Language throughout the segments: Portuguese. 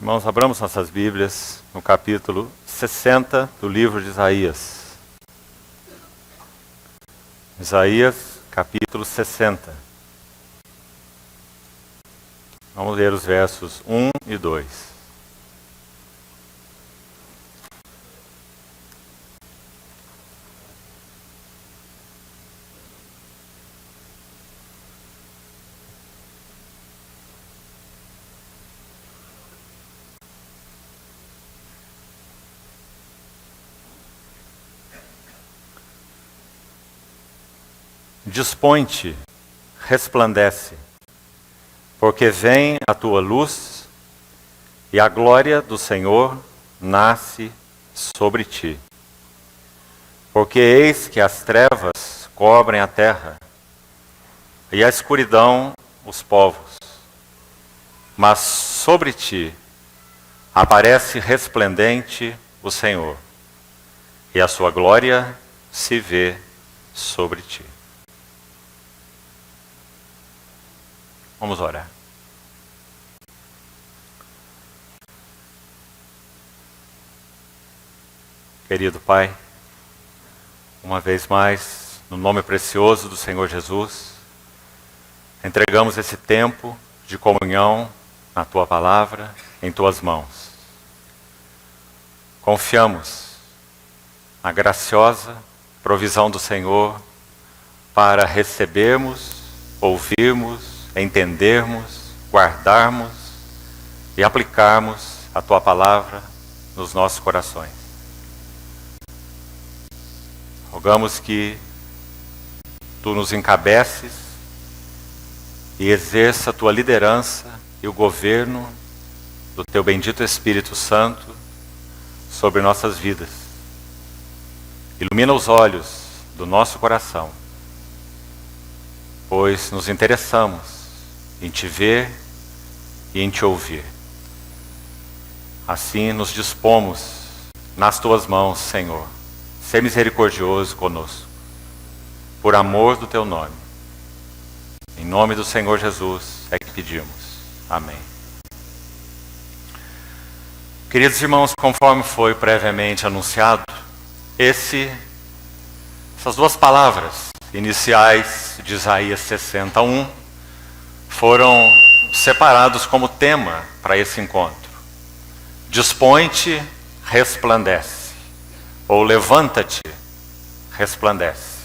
Irmãos, abramos nossas Bíblias no capítulo 60 do livro de Isaías. Isaías, capítulo 60. Vamos ler os versos 1 e 2. Dispõe-te, resplandece, porque vem a tua luz e a glória do Senhor nasce sobre ti. Porque eis que as trevas cobrem a terra e a escuridão os povos, mas sobre ti aparece resplendente o Senhor, e a sua glória se vê sobre ti. Vamos orar. Querido Pai, uma vez mais, no nome precioso do Senhor Jesus, entregamos esse tempo de comunhão na Tua Palavra, em Tuas mãos. Confiamos na graciosa provisão do Senhor para recebermos, ouvirmos, entendermos, guardarmos e aplicarmos a Tua Palavra nos nossos corações. Rogamos que Tu nos encabeces e exerça a Tua liderança e o governo do Teu bendito Espírito Santo sobre nossas vidas. Ilumina os olhos do nosso coração, pois nos interessamos em Te ver e em Te ouvir. Assim nos dispomos nas Tuas mãos, Senhor. Ser misericordioso conosco, por amor do Teu nome. Em nome do Senhor Jesus é que pedimos. Amém. Queridos irmãos, conforme foi previamente anunciado, essas duas palavras iniciais de Isaías 61 foram separados como tema para esse encontro. Dispõe-te, resplandece. Ou levanta-te, resplandece.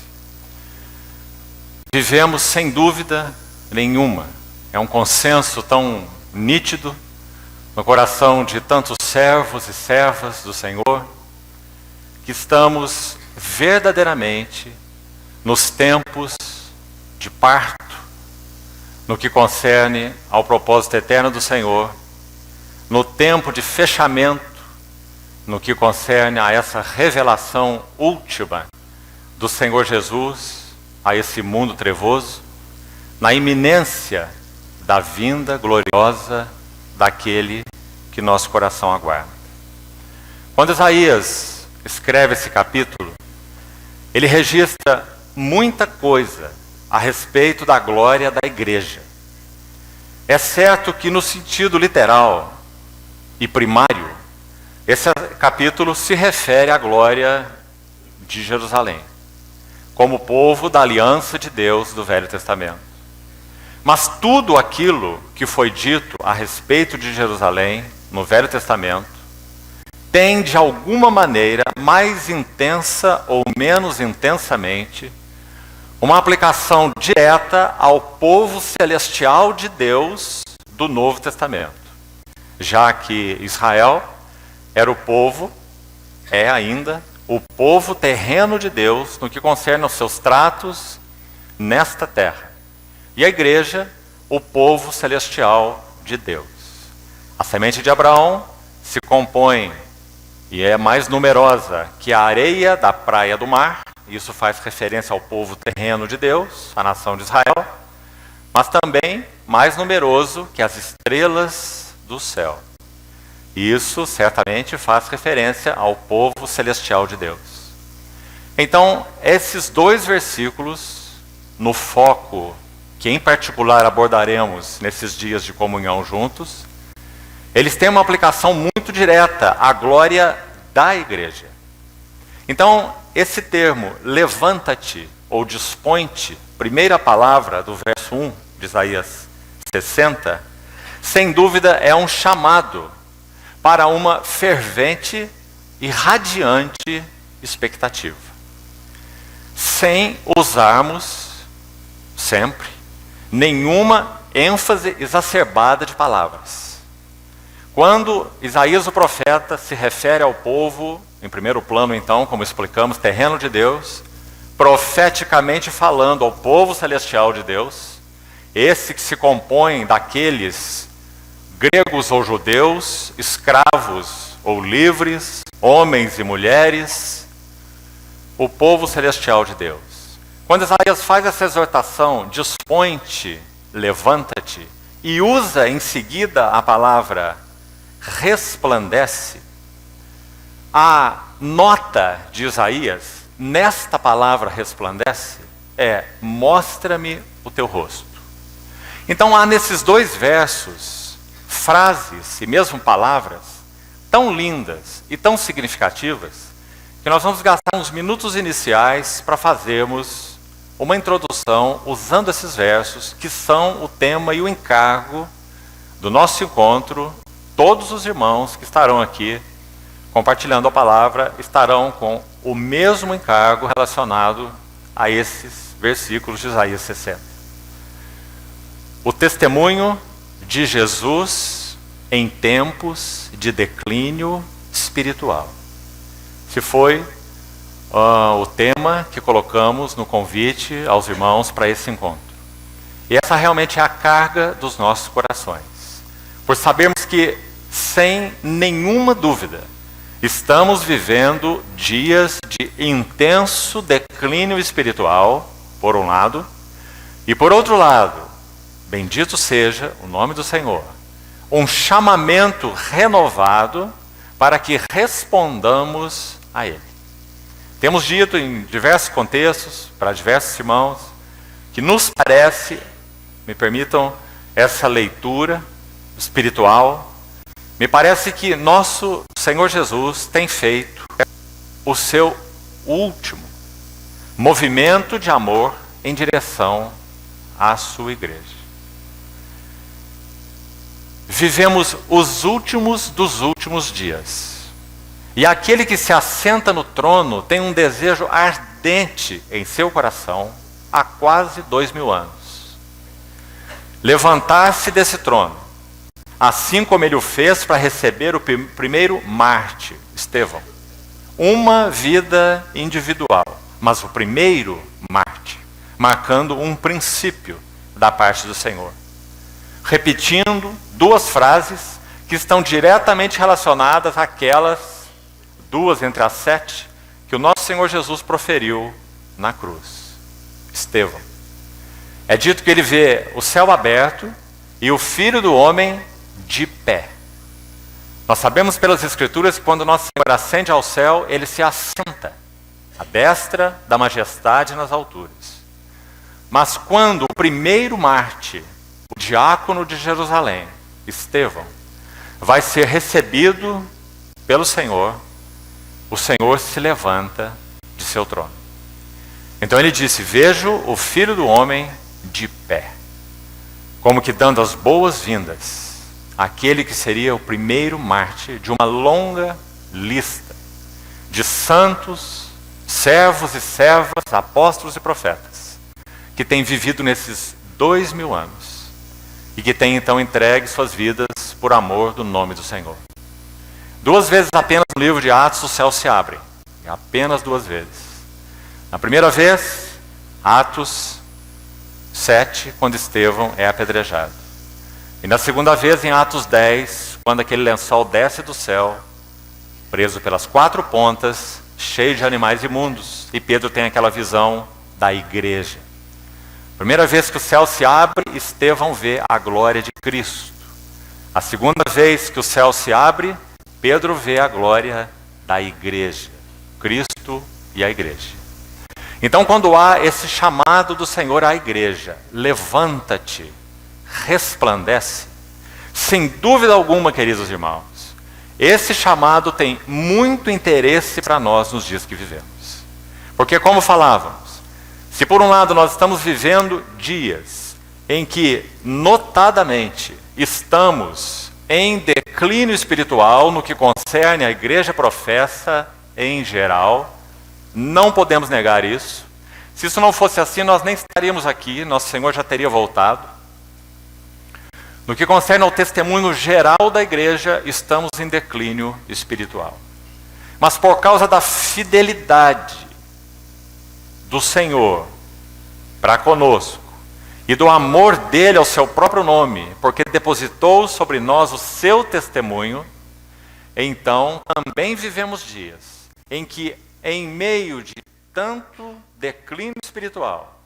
Vivemos sem dúvida nenhuma, é um consenso tão nítido no coração de tantos servos e servas do Senhor, que estamos verdadeiramente nos tempos de parto, no que concerne ao propósito eterno do Senhor, no tempo de fechamento, no que concerne a essa revelação última do Senhor Jesus a esse mundo trevoso, na iminência da vinda gloriosa daquele que nosso coração aguarda. Quando Isaías escreve esse capítulo, ele registra muita coisa a respeito da glória da igreja. É certo que no sentido literal e primário, esse capítulo se refere à glória de Jerusalém, como povo da aliança de Deus do Velho Testamento. Mas tudo aquilo que foi dito a respeito de Jerusalém no Velho Testamento tem, de alguma maneira, mais intensa ou menos intensamente, uma aplicação direta ao povo celestial de Deus do Novo Testamento, já que Israel era o povo, é ainda, o povo terreno de Deus no que concerne aos seus tratos nesta terra. E a igreja, o povo celestial de Deus. A semente de Abraão se compõe e é mais numerosa que a areia da praia do mar. Isso faz referência ao povo terreno de Deus, a nação de Israel. Mas também mais numeroso que as estrelas do céu. Isso certamente faz referência ao povo celestial de Deus. Então, esses dois versículos, no foco que em particular abordaremos nesses dias de comunhão juntos, eles têm uma aplicação muito direta à glória da igreja. Então, esse termo, levanta-te ou dispõe-te, primeira palavra do verso 1 de Isaías 60, sem dúvida é um chamado para uma fervente e radiante expectativa, sem usarmos sempre nenhuma ênfase exacerbada de palavras. Quando Isaías o profeta se refere ao povo, em primeiro plano então, como explicamos, terreno de Deus, profeticamente falando ao povo celestial de Deus, esse que se compõe daqueles gregos ou judeus, escravos ou livres, homens e mulheres, o povo celestial de Deus. Quando Isaías faz essa exortação, dispõe-te, levanta-te, e usa em seguida a palavra resplandece, a nota de Isaías nesta palavra resplandece é mostra-me o teu rosto. Então há nesses dois versos frases e mesmo palavras tão lindas e tão significativas que nós vamos gastar uns minutos iniciais para fazermos uma introdução usando esses versos que são o tema e o encargo do nosso encontro. Todos os irmãos que estarão aqui compartilhando a palavra estarão com o mesmo encargo relacionado a esses versículos de Isaías 60. O testemunho de Jesus em tempos de declínio espiritual. Esse foi o tema que colocamos no convite aos irmãos para esse encontro. E essa realmente é a carga dos nossos corações. Por sabermos que, sem nenhuma dúvida, estamos vivendo dias de intenso declínio espiritual, por um lado, e por outro lado, bendito seja o nome do Senhor, um chamamento renovado para que respondamos a Ele. Temos dito em diversos contextos, para diversos irmãos, que nos parece, me permitam essa leitura espiritual, me parece que nosso Senhor Jesus tem feito o seu último movimento de amor em direção à sua igreja. Vivemos os últimos dos últimos dias. E aquele que se assenta no trono tem um desejo ardente em seu coração há quase 2000 anos. Levantar-se desse trono, assim como ele o fez para receber o primeiro mártir, Estevão. Uma vida individual, mas o primeiro mártir, marcando um princípio da parte do Senhor. Repetindo duas frases que estão diretamente relacionadas àquelas duas entre as 7 que o nosso Senhor Jesus proferiu na cruz. Estevão. É dito que ele vê o céu aberto e o Filho do Homem de pé. Nós sabemos pelas Escrituras que quando nosso Senhor ascende ao céu, ele se assenta à destra da majestade nas alturas. Mas quando o primeiro mártir, o diácono de Jerusalém, Estevão, vai ser recebido pelo Senhor, o Senhor se levanta de seu trono. Então ele disse: vejo o Filho do Homem de pé, como que dando as boas-vindas àquele que seria o primeiro mártir de uma longa lista de santos, servos e servas, apóstolos e profetas, que têm vivido nesses 2000 anos e que têm então entregue suas vidas por amor do nome do Senhor. 2 vezes apenas no livro de Atos o céu se abre. Apenas 2 vezes. Na primeira vez, Atos 7, quando Estevão é apedrejado. E na segunda vez, em Atos 10, quando aquele lençol desce do céu, preso pelas 4 pontas, cheio de animais imundos. E Pedro tem aquela visão da igreja. Primeira vez que o céu se abre, Estevão vê a glória de Cristo. A segunda vez que o céu se abre, Pedro vê a glória da igreja, Cristo e a igreja. Então, quando há esse chamado do Senhor à igreja, levanta-te, resplandece, Sem dúvida alguma, queridos irmãos, esse chamado tem muito interesse para nós nos dias que vivemos. Porque, como falávamos, se por um lado nós estamos vivendo dias em que, notadamente, estamos em declínio espiritual no que concerne à igreja professa em geral, não podemos negar isso. Se isso não fosse assim, nós nem estaríamos aqui, nosso Senhor já teria voltado. No que concerne ao testemunho geral da igreja, estamos em declínio espiritual. Mas por causa da fidelidade do Senhor para conosco e do amor dele ao seu próprio nome, porque depositou sobre nós o seu testemunho, então também vivemos dias em que, em meio de tanto declínio espiritual,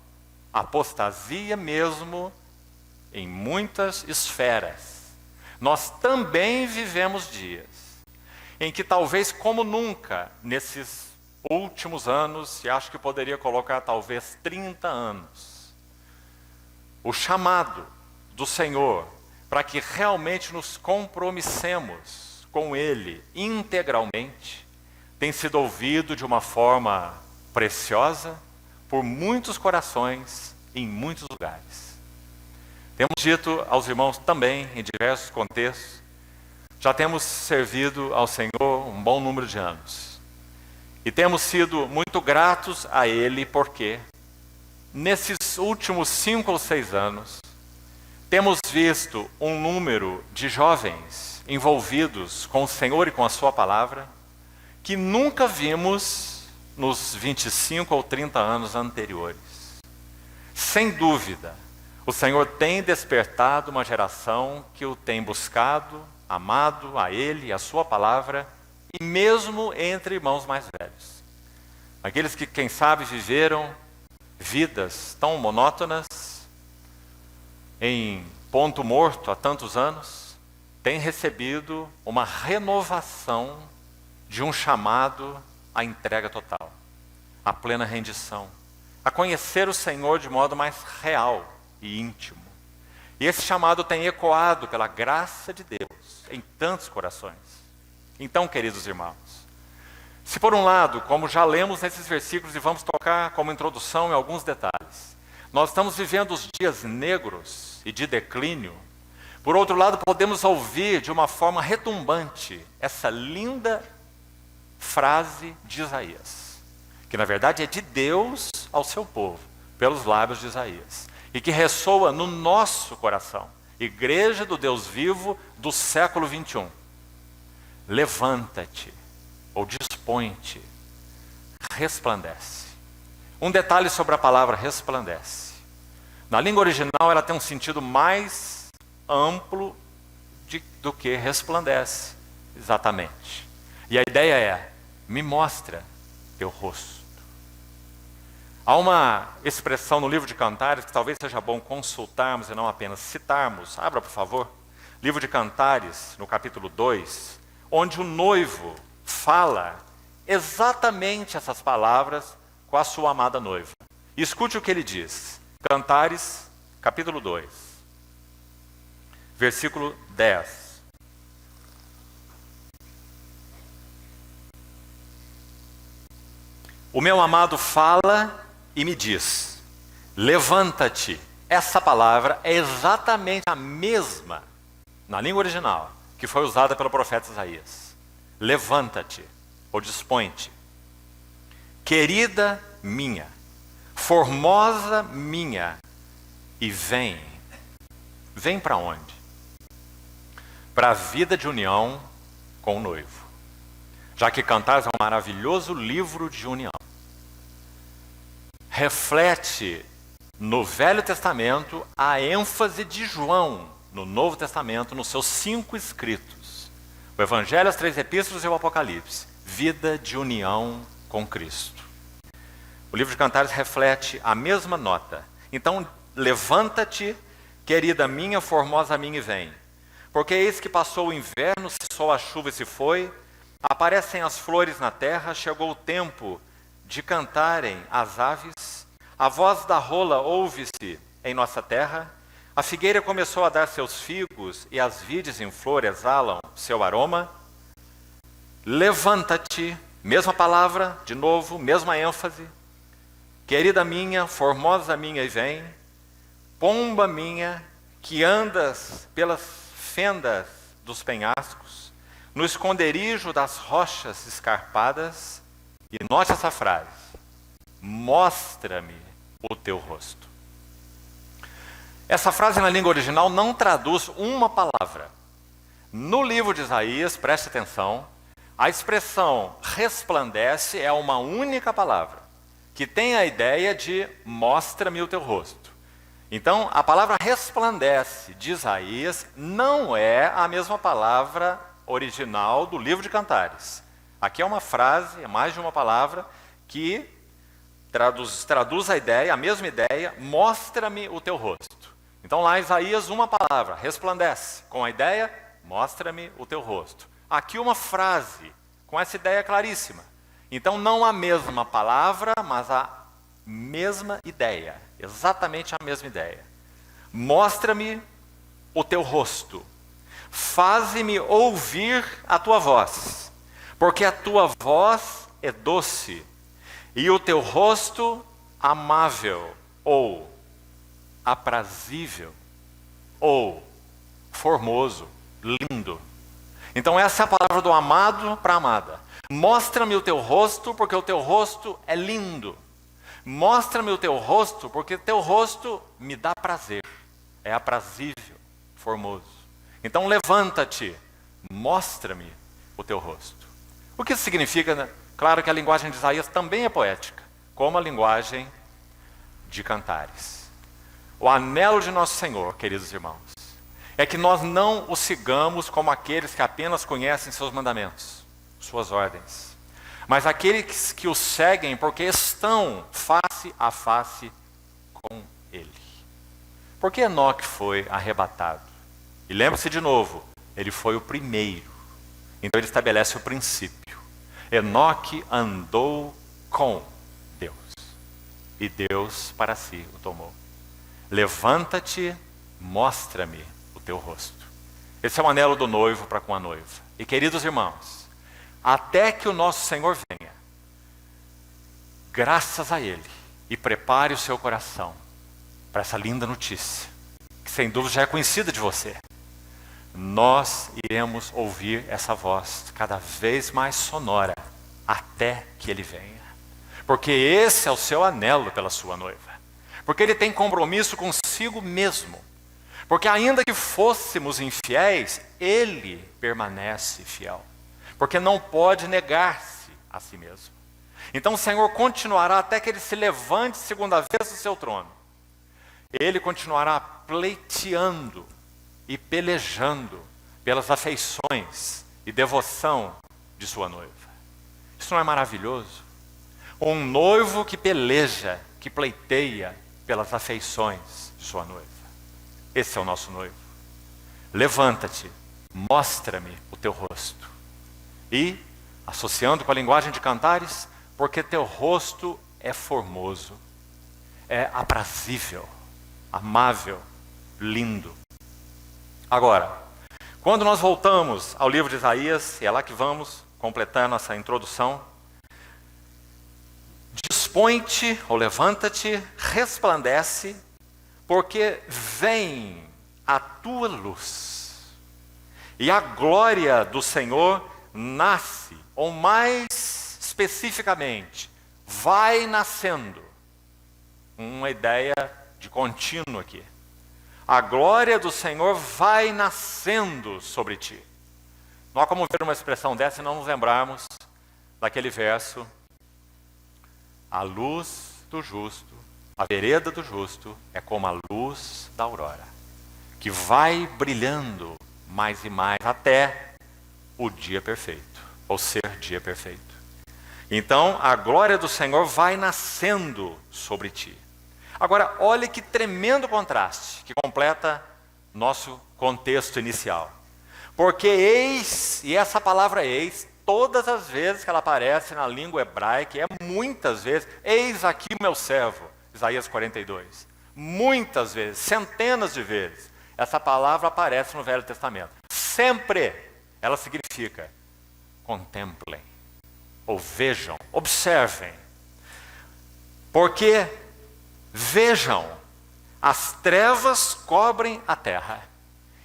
apostasia mesmo em muitas esferas, nós também vivemos dias em que talvez como nunca nesses últimos anos, e acho que poderia colocar talvez 30 anos, o chamado do Senhor para que realmente nos compromissemos com Ele integralmente, tem sido ouvido de uma forma preciosa por muitos corações em muitos lugares. Temos dito aos irmãos também, em diversos contextos, já temos servido ao Senhor um bom número de anos. E temos sido muito gratos a Ele, porque nesses últimos 5 ou 6 anos, temos visto um número de jovens envolvidos com o Senhor e com a Sua palavra, que nunca vimos nos 25 ou 30 anos anteriores. Sem dúvida, o Senhor tem despertado uma geração que o tem buscado, amado a Ele e a Sua palavra, e mesmo entre irmãos mais velhos. Aqueles que, quem sabe, viveram vidas tão monótonas, em ponto morto há tantos anos, têm recebido uma renovação de um chamado à entrega total, à plena rendição, a conhecer o Senhor de modo mais real e íntimo. E esse chamado tem ecoado pela graça de Deus em tantos corações. Então, queridos irmãos, se por um lado, como já lemos nesses versículos e vamos tocar como introdução em alguns detalhes, nós estamos vivendo os dias negros e de declínio, por outro lado, podemos ouvir de uma forma retumbante essa linda frase de Isaías, que na verdade é de Deus ao seu povo, pelos lábios de Isaías, e que ressoa no nosso coração, igreja do Deus vivo do século 21. Levanta-te, ou dispõe-te, resplandece. Um detalhe sobre a palavra resplandece. Na língua original ela tem um sentido mais amplo do que resplandece, exatamente. E a ideia é, me mostra teu rosto. Há uma expressão no livro de Cantares que talvez seja bom consultarmos e não apenas citarmos. Abra, por favor. Livro de Cantares, no capítulo 2, onde o noivo fala exatamente essas palavras com a sua amada noiva. E escute o que ele diz. Cantares, capítulo 2, versículo 10. O meu amado fala e me diz, levanta-te. Essa palavra é exatamente a mesma, na língua original, que foi usada pelo profeta Isaías. Levanta-te, ou dispõe-te. Querida minha, formosa minha, e vem. Vem para onde? Para a vida de união com o noivo. Já que Cantares é um maravilhoso livro de união. Reflete no Velho Testamento a ênfase de João no Novo Testamento, nos seus 5 escritos. O Evangelho, as 3 epístolas e o Apocalipse. Vida de união com Cristo. O livro de Cantares reflete a mesma nota. Então, levanta-te, querida minha, formosa minha, e vem. Porque eis que passou o inverno, cessou a chuva e se foi, aparecem as flores na terra, chegou o tempo de cantarem as aves, a voz da rola ouve-se em nossa terra, A figueira começou a dar seus figos e as vides em flor exalam seu aroma. Levanta-te, mesma palavra, de novo, mesma ênfase. Querida minha, formosa minha, e vem. Pomba minha, que andas pelas fendas dos penhascos, no esconderijo das rochas escarpadas. E note essa frase: mostra-me o teu rosto. Essa frase na língua original não traduz uma palavra. No livro de Isaías, preste atenção, a expressão resplandece é uma única palavra, que tem a ideia de mostra-me o teu rosto. Então, a palavra resplandece de Isaías não é a mesma palavra original do livro de Cantares. Aqui é uma frase, é mais de uma palavra, que traduz a ideia, a mesma ideia, mostra-me o teu rosto. Então lá em Isaías uma palavra, resplandece, com a ideia, mostra-me o teu rosto. Aqui uma frase, com essa ideia claríssima. Então não a mesma palavra, mas a mesma ideia, exatamente a mesma ideia. Mostra-me o teu rosto, faze-me ouvir a tua voz, porque a tua voz é doce, e o teu rosto amável, ou aprazível, ou formoso, lindo. Então essa é a palavra do amado para a amada. Mostra-me o teu rosto, porque o teu rosto é lindo. Mostra-me o teu rosto, porque o teu rosto me dá prazer. É aprazível, formoso. Então levanta-te, mostra-me o teu rosto. O que isso significa, né? Claro que a linguagem de Isaías também é poética, como a linguagem de Cantares. O anelo de nosso Senhor, queridos irmãos, é que nós não o sigamos como aqueles que apenas conhecem seus mandamentos, suas ordens, mas aqueles que o seguem porque estão face a face com Ele. Porque Enoque foi arrebatado? E lembre-se de novo, ele foi o primeiro. Então ele estabelece o princípio. Enoque andou com Deus, e Deus para si o tomou. Levanta-te, mostra-me o teu rosto. Esse é o anelo do noivo para com a noiva. E queridos irmãos, até que o nosso Senhor venha, graças a Ele, e prepare o seu coração para essa linda notícia, que sem dúvida já é conhecida de você, nós iremos ouvir essa voz cada vez mais sonora, até que Ele venha. Porque esse é o seu anelo pela sua noiva. Porque Ele tem compromisso consigo mesmo. Porque ainda que fôssemos infiéis, Ele permanece fiel. Porque não pode negar-se a si mesmo. Então o Senhor continuará até que Ele se levante segunda vez do seu trono. Ele continuará pleiteando e pelejando pelas afeições e devoção de sua noiva. Isso não é maravilhoso? Um noivo que peleja, que pleiteia pelas afeições de sua noiva. Esse é o nosso noivo. Levanta-te, mostra-me o teu rosto. E, associando com a linguagem de Cantares, porque teu rosto é formoso, é aprazível, amável, lindo. Agora, quando nós voltamos ao livro de Isaías, e é lá que vamos completar nossa introdução, dispõe-te, ou levanta-te, resplandece, porque vem a tua luz. E a glória do Senhor nasce, ou mais especificamente, vai nascendo. Uma ideia de contínuo aqui. A glória do Senhor vai nascendo sobre ti. Não há como ver uma expressão dessa e não nos lembrarmos daquele verso: a luz do justo, a vereda do justo é como a luz da aurora, que vai brilhando mais e mais até o dia perfeito, ou ser dia perfeito. Então a glória do Senhor vai nascendo sobre ti. Agora, olhe que tremendo contraste que completa nosso contexto inicial. Porque eis, e essa palavra eis, todas as vezes que ela aparece na língua hebraica, e é muitas vezes, eis aqui o meu servo, Isaías 42. Muitas vezes, centenas de vezes, essa palavra aparece no Velho Testamento. Sempre ela significa contemplem, ou vejam, observem. Porque, vejam, as trevas cobrem a terra.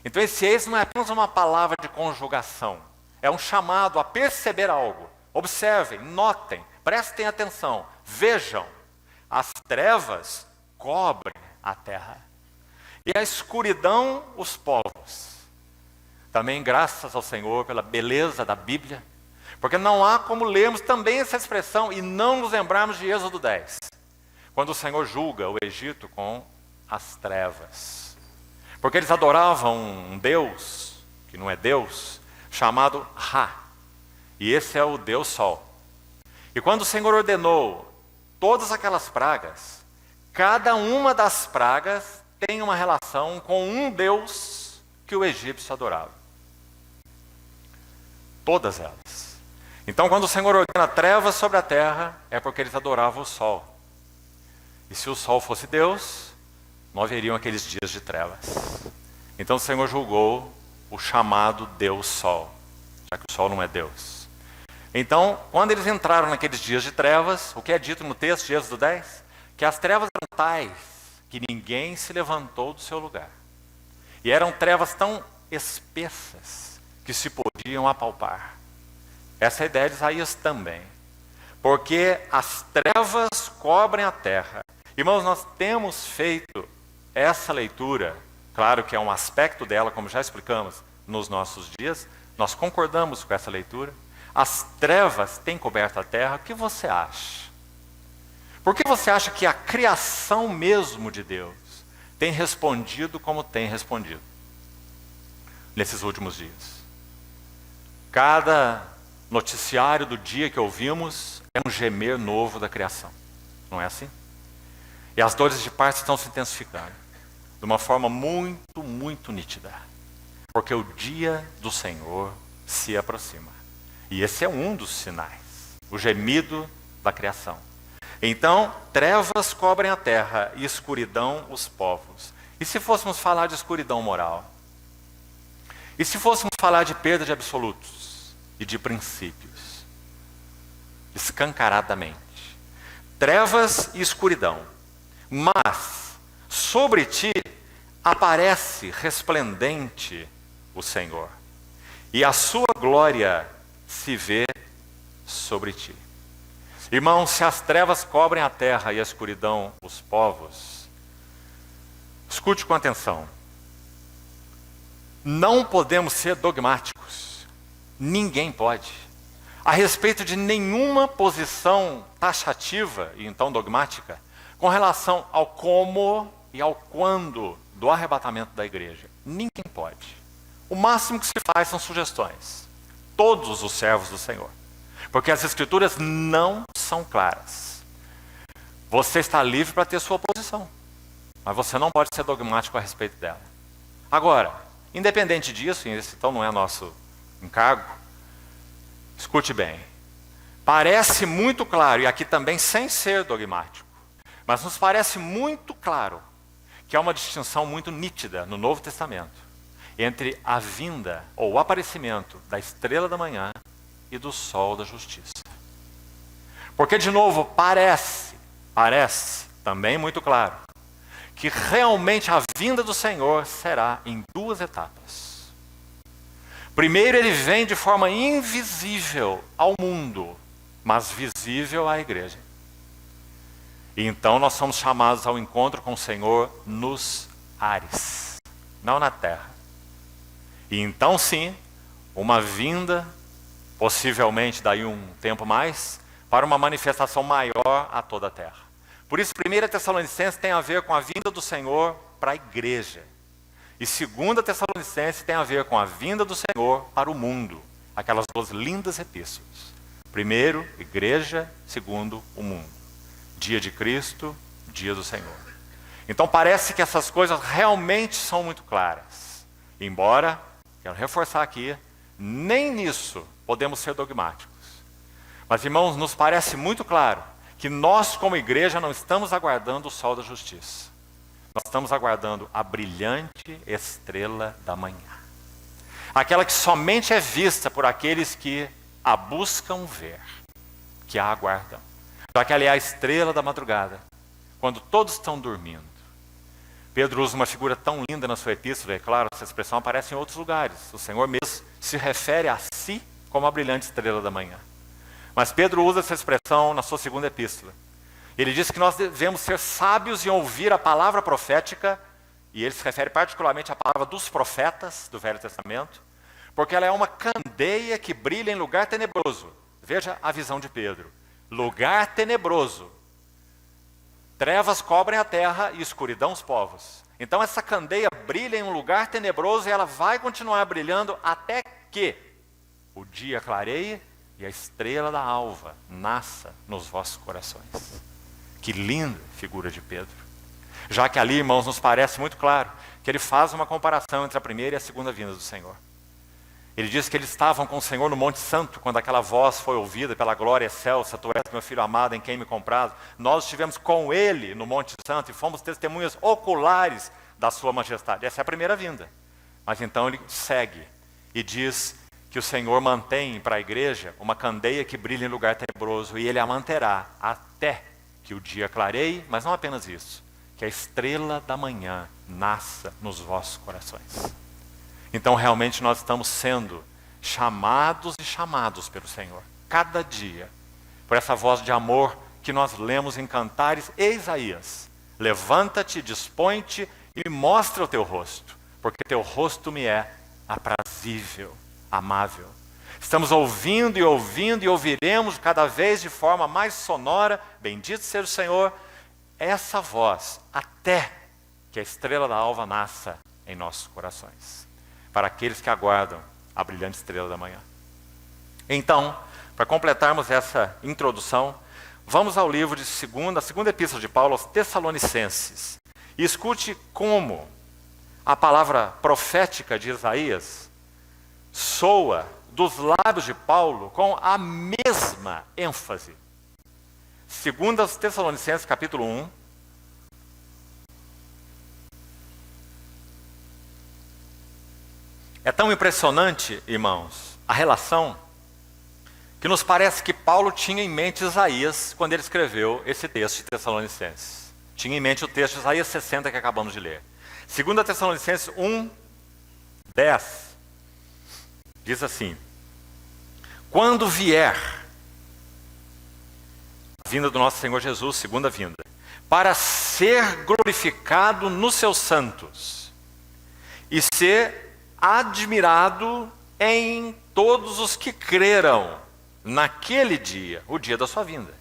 Então esse eis não é apenas uma palavra de conjugação, é um chamado a perceber algo. Observem, notem, prestem atenção, vejam, as trevas cobrem a terra. E a escuridão os povos. Também graças ao Senhor pela beleza da Bíblia, porque não há como lermos também essa expressão e não nos lembrarmos de Êxodo 10, quando o Senhor julga o Egito com as trevas. Porque eles adoravam um Deus, que não é Deus, chamado Ra. E esse é o Deus Sol. E quando o Senhor ordenou todas aquelas pragas, cada uma das pragas tem uma relação com um Deus que o egípcio adorava. Todas elas. Então, quando o Senhor ordena trevas sobre a terra, é porque eles adoravam o sol. E se o sol fosse Deus, não haveriam aqueles dias de trevas. Então o Senhor julgou o chamado Deus Sol, já que o sol não é Deus. Então, quando eles entraram naqueles dias de trevas, o que é dito no texto de Êxodo 10? Que as trevas eram tais que ninguém se levantou do seu lugar. E eram trevas tão espessas que se podiam apalpar. Essa é a ideia de Isaías também. Porque as trevas cobrem a terra. Irmãos, nós temos feito essa leitura, claro que é um aspecto dela, como já explicamos nos nossos dias, nós concordamos com essa leitura. As trevas têm coberto a terra. O que você acha? Por que você acha que a criação mesmo de Deus tem respondido como tem respondido nesses últimos dias? Cada noticiário do dia que ouvimos é um gemer novo da criação. Não é assim? E as dores de parto estão se intensificando de uma forma muito, muito nítida. Porque o dia do Senhor se aproxima. E esse é um dos sinais, o gemido da criação. Então, trevas cobrem a terra e escuridão os povos. E se fôssemos falar de escuridão moral? E se fôssemos falar de perda de absolutos e de princípios? Escancaradamente. Trevas e escuridão. Mas, sobre ti, aparece resplendente o Senhor. E a sua glória se vê sobre ti. Irmãos, se as trevas cobrem a terra e a escuridão os povos, escute com atenção. Não podemos ser dogmáticos. Ninguém pode. A respeito de nenhuma posição taxativa e então dogmática com relação ao como e ao quando do arrebatamento da igreja. Ninguém pode. O máximo que se faz são sugestões. Todos os servos do Senhor. Porque as Escrituras não são claras. Você está livre para ter sua posição, mas você não pode ser dogmático a respeito dela. Agora, independente disso, e esse então não é nosso encargo, escute bem. Parece muito claro, e aqui também sem ser dogmático, mas nos parece muito claro que há uma distinção muito nítida no Novo Testamento entre a vinda ou o aparecimento da estrela da manhã e do sol da justiça. Porque, de novo, parece também muito claro, que realmente a vinda do Senhor será em duas etapas. Primeiro, ele vem de forma invisível ao mundo, mas visível à igreja. E então nós somos chamados ao encontro com o Senhor nos ares, não na terra. E então sim, uma vinda, possivelmente daí um tempo mais, para uma manifestação maior a toda a terra. Por isso, 1 Tessalonicenses tem a ver com a vinda do Senhor para a igreja. E 2 Tessalonicenses tem a ver com a vinda do Senhor para o mundo. Aquelas duas lindas epístolas. Primeiro, igreja. Segundo, o mundo. Dia de Cristo, dia do Senhor. Então parece que essas coisas realmente são muito claras. Embora, quero reforçar aqui, nem nisso podemos ser dogmáticos. Mas, irmãos, nos parece muito claro que nós, como igreja, não estamos aguardando o sol da justiça. Nós estamos aguardando a brilhante estrela da manhã. Aquela que somente é vista por aqueles que a buscam ver, que a aguardam. Já que ela é a estrela da madrugada, quando todos estão dormindo. Pedro usa uma figura tão linda na sua epístola, é claro, essa expressão aparece em outros lugares. O Senhor mesmo se refere a si como a brilhante estrela da manhã. Mas Pedro usa essa expressão na sua segunda epístola. Ele diz que nós devemos ser sábios em ouvir a palavra profética, e ele se refere particularmente à palavra dos profetas do Velho Testamento, porque ela é uma candeia que brilha em lugar tenebroso. Veja a visão de Pedro. Lugar tenebroso. Trevas cobrem a terra e escuridão os povos. Então essa candeia brilha em um lugar tenebroso e ela vai continuar brilhando até que o dia clareie e a estrela da alva nasça nos vossos corações. Que linda figura de Pedro. Já que ali, irmãos, nos parece muito claro que ele faz uma comparação entre a primeira e a segunda vinda do Senhor. Ele diz que eles estavam com o Senhor no Monte Santo, quando aquela voz foi ouvida pela glória excelsa, tu és meu filho amado, em quem me compraz. Nós estivemos com ele no Monte Santo e fomos testemunhas oculares da sua majestade. Essa é a primeira vinda. Mas então ele segue e diz que o Senhor mantém para a igreja uma candeia que brilha em lugar tenebroso, e ele a manterá até que o dia clareie, mas não apenas isso, que a estrela da manhã nasça nos vossos corações. Então realmente nós estamos sendo chamados e chamados pelo Senhor, cada dia, por essa voz de amor que nós lemos em Cantares e Isaías. Levanta-te, dispõe-te e mostra o teu rosto, porque teu rosto me é aprazível, amável. Estamos ouvindo e ouvindo e ouviremos cada vez de forma mais sonora, bendito seja o Senhor, essa voz, até que a estrela da alva nasça em nossos corações, para aqueles que aguardam a brilhante estrela da manhã. Então, para completarmos essa introdução, vamos ao livro de a segunda epístola de Paulo aos Tessalonicenses, e escute como a palavra profética de Isaías soa dos lábios de Paulo com a mesma ênfase. Segundo aos Tessalonicenses, capítulo 1. É tão impressionante, irmãos, a relação, que nos parece que Paulo tinha em mente Isaías quando ele escreveu esse texto de Tessalonicenses. Tinha em mente o texto de Isaías 60 que acabamos de ler. Segundo a Tessalonicenses 1, 10, diz assim: quando vier a vinda do nosso Senhor Jesus, segunda vinda, para ser glorificado nos seus santos e ser admirado em todos os que creram naquele dia, o dia da sua vinda.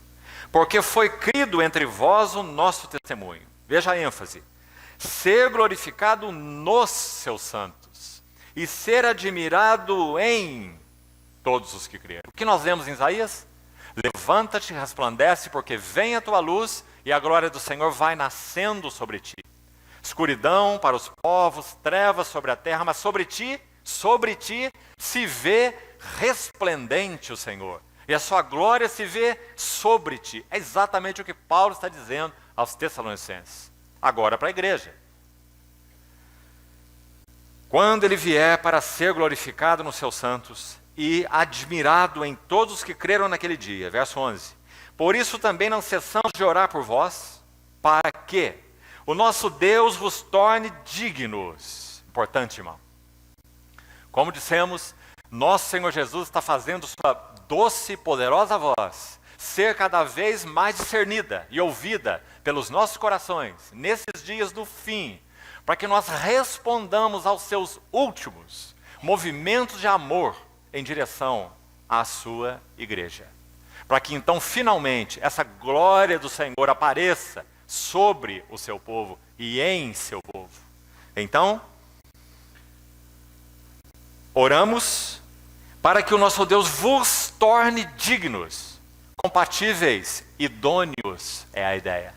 Porque foi crido entre vós o nosso testemunho. Veja a ênfase. Ser glorificado nos seus santos e ser admirado em todos os que creram. O que nós lemos em Isaías? Levanta-te, resplandece, porque vem a tua luz e a glória do Senhor vai nascendo sobre ti. Escuridão para os povos, trevas sobre a terra, mas sobre ti se vê resplendente o Senhor. E a sua glória se vê sobre ti. É exatamente o que Paulo está dizendo aos Tessalonicenses. Agora para a igreja. Quando ele vier para ser glorificado nos seus santos e admirado em todos os que creram naquele dia. Verso 11. Por isso também não cessamos de orar por vós, para que o nosso Deus vos torne dignos. Importante, irmão. Como dissemos, nosso Senhor Jesus está fazendo sua doce e poderosa voz ser cada vez mais discernida e ouvida pelos nossos corações, nesses dias do fim, para que nós respondamos aos seus últimos movimentos de amor em direção à sua igreja. Para que então, finalmente, essa glória do Senhor apareça sobre o seu povo e em seu povo. Então, oramos para que o nosso Deus vos torne dignos, compatíveis, idôneos, é a ideia,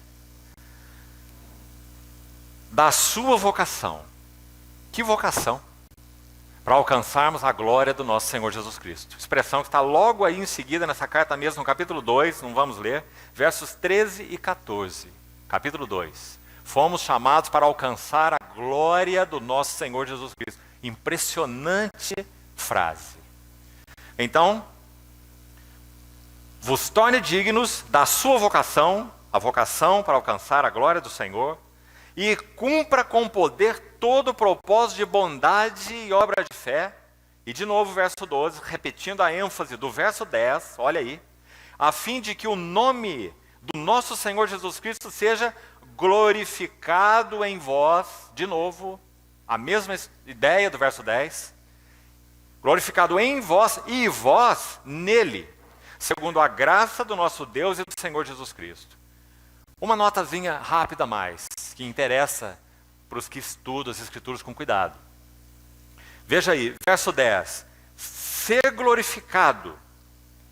da sua vocação. Que vocação? Para alcançarmos a glória do nosso Senhor Jesus Cristo. Expressão que está logo aí em seguida nessa carta mesmo, no capítulo 2, não vamos ler, versos 13 e 14. Capítulo 2. Fomos chamados para alcançar a glória do nosso Senhor Jesus Cristo. Impressionante frase. Então, vos torne dignos da sua vocação, a vocação para alcançar a glória do Senhor, e cumpra com poder todo o propósito de bondade e obra de fé. E de novo, verso 12, repetindo a ênfase do verso 10, olha aí, a fim de que o nome do nosso Senhor Jesus Cristo seja glorificado em vós, de novo, a mesma ideia do verso 10, glorificado em vós e vós nele, segundo a graça do nosso Deus e do Senhor Jesus Cristo. Uma notazinha rápida a mais, que interessa para os que estudam as Escrituras com cuidado. Veja aí, verso 10, ser glorificado,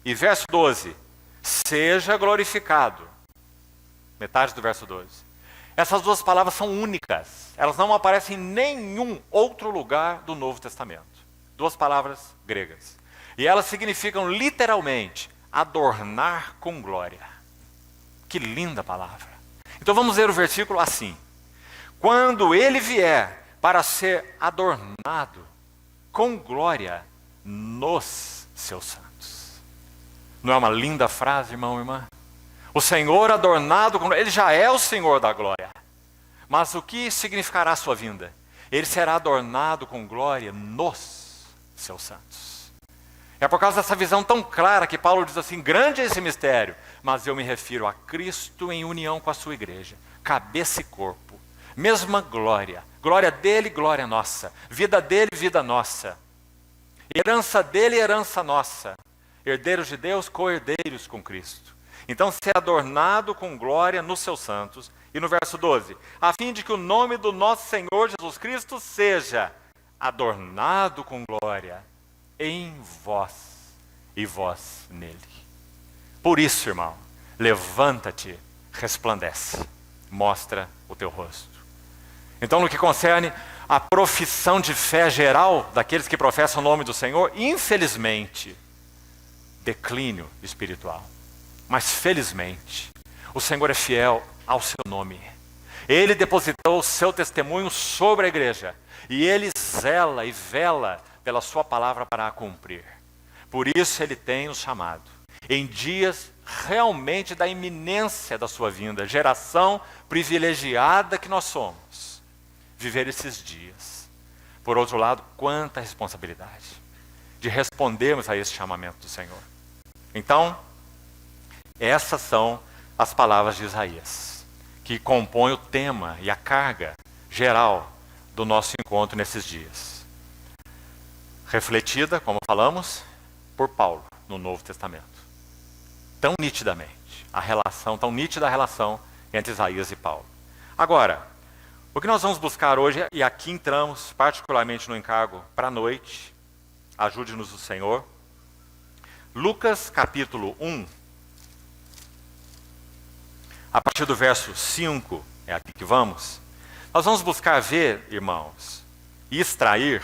e verso 12, seja glorificado. Metade do verso 12. Essas duas palavras são únicas, elas não aparecem em nenhum outro lugar do Novo Testamento. Duas palavras gregas. E elas significam literalmente adornar com glória. Que linda palavra. Então vamos ler o versículo assim. Quando ele vier para ser adornado com glória nos seus santos. Não é uma linda frase, irmão e irmã? O Senhor adornado com glória, ele já é o Senhor da glória. Mas o que significará a sua vinda? Ele será adornado com glória nos seus santos. É por causa dessa visão tão clara que Paulo diz assim, grande é esse mistério, mas eu me refiro a Cristo em união com a sua igreja, cabeça e corpo, mesma glória, glória dele, glória nossa, vida dele, vida nossa, herança dele, herança nossa, herdeiros de Deus, co-herdeiros com Cristo. Então, ser adornado com glória nos seus santos. E no verso 12, a fim de que o nome do nosso Senhor Jesus Cristo seja adornado com glória em vós e vós nele. Por isso, irmão, levanta-te, resplandece, mostra o teu rosto. Então, no que concerne a profissão de fé geral daqueles que professam o nome do Senhor, infelizmente, declínio espiritual. Mas felizmente, o Senhor é fiel ao seu nome. Ele depositou o seu testemunho sobre a igreja. E ele zela e vela pela sua palavra para a cumprir. Por isso ele tem nos chamado, em dias realmente da iminência da sua vinda, geração privilegiada que nós somos, viver esses dias. Por outro lado, quanta responsabilidade de respondermos a esse chamamento do Senhor. Então, essas são as palavras de Isaías, que compõem o tema e a carga geral do nosso encontro nesses dias. Refletida, como falamos, por Paulo no Novo Testamento. Tão nitidamente, tão nítida a relação entre Isaías e Paulo. Agora, o que nós vamos buscar hoje, e aqui entramos particularmente no encargo para a noite, ajude-nos o Senhor, Lucas capítulo 1, a partir do verso 5, é aqui que vamos, nós vamos buscar ver, irmãos, e extrair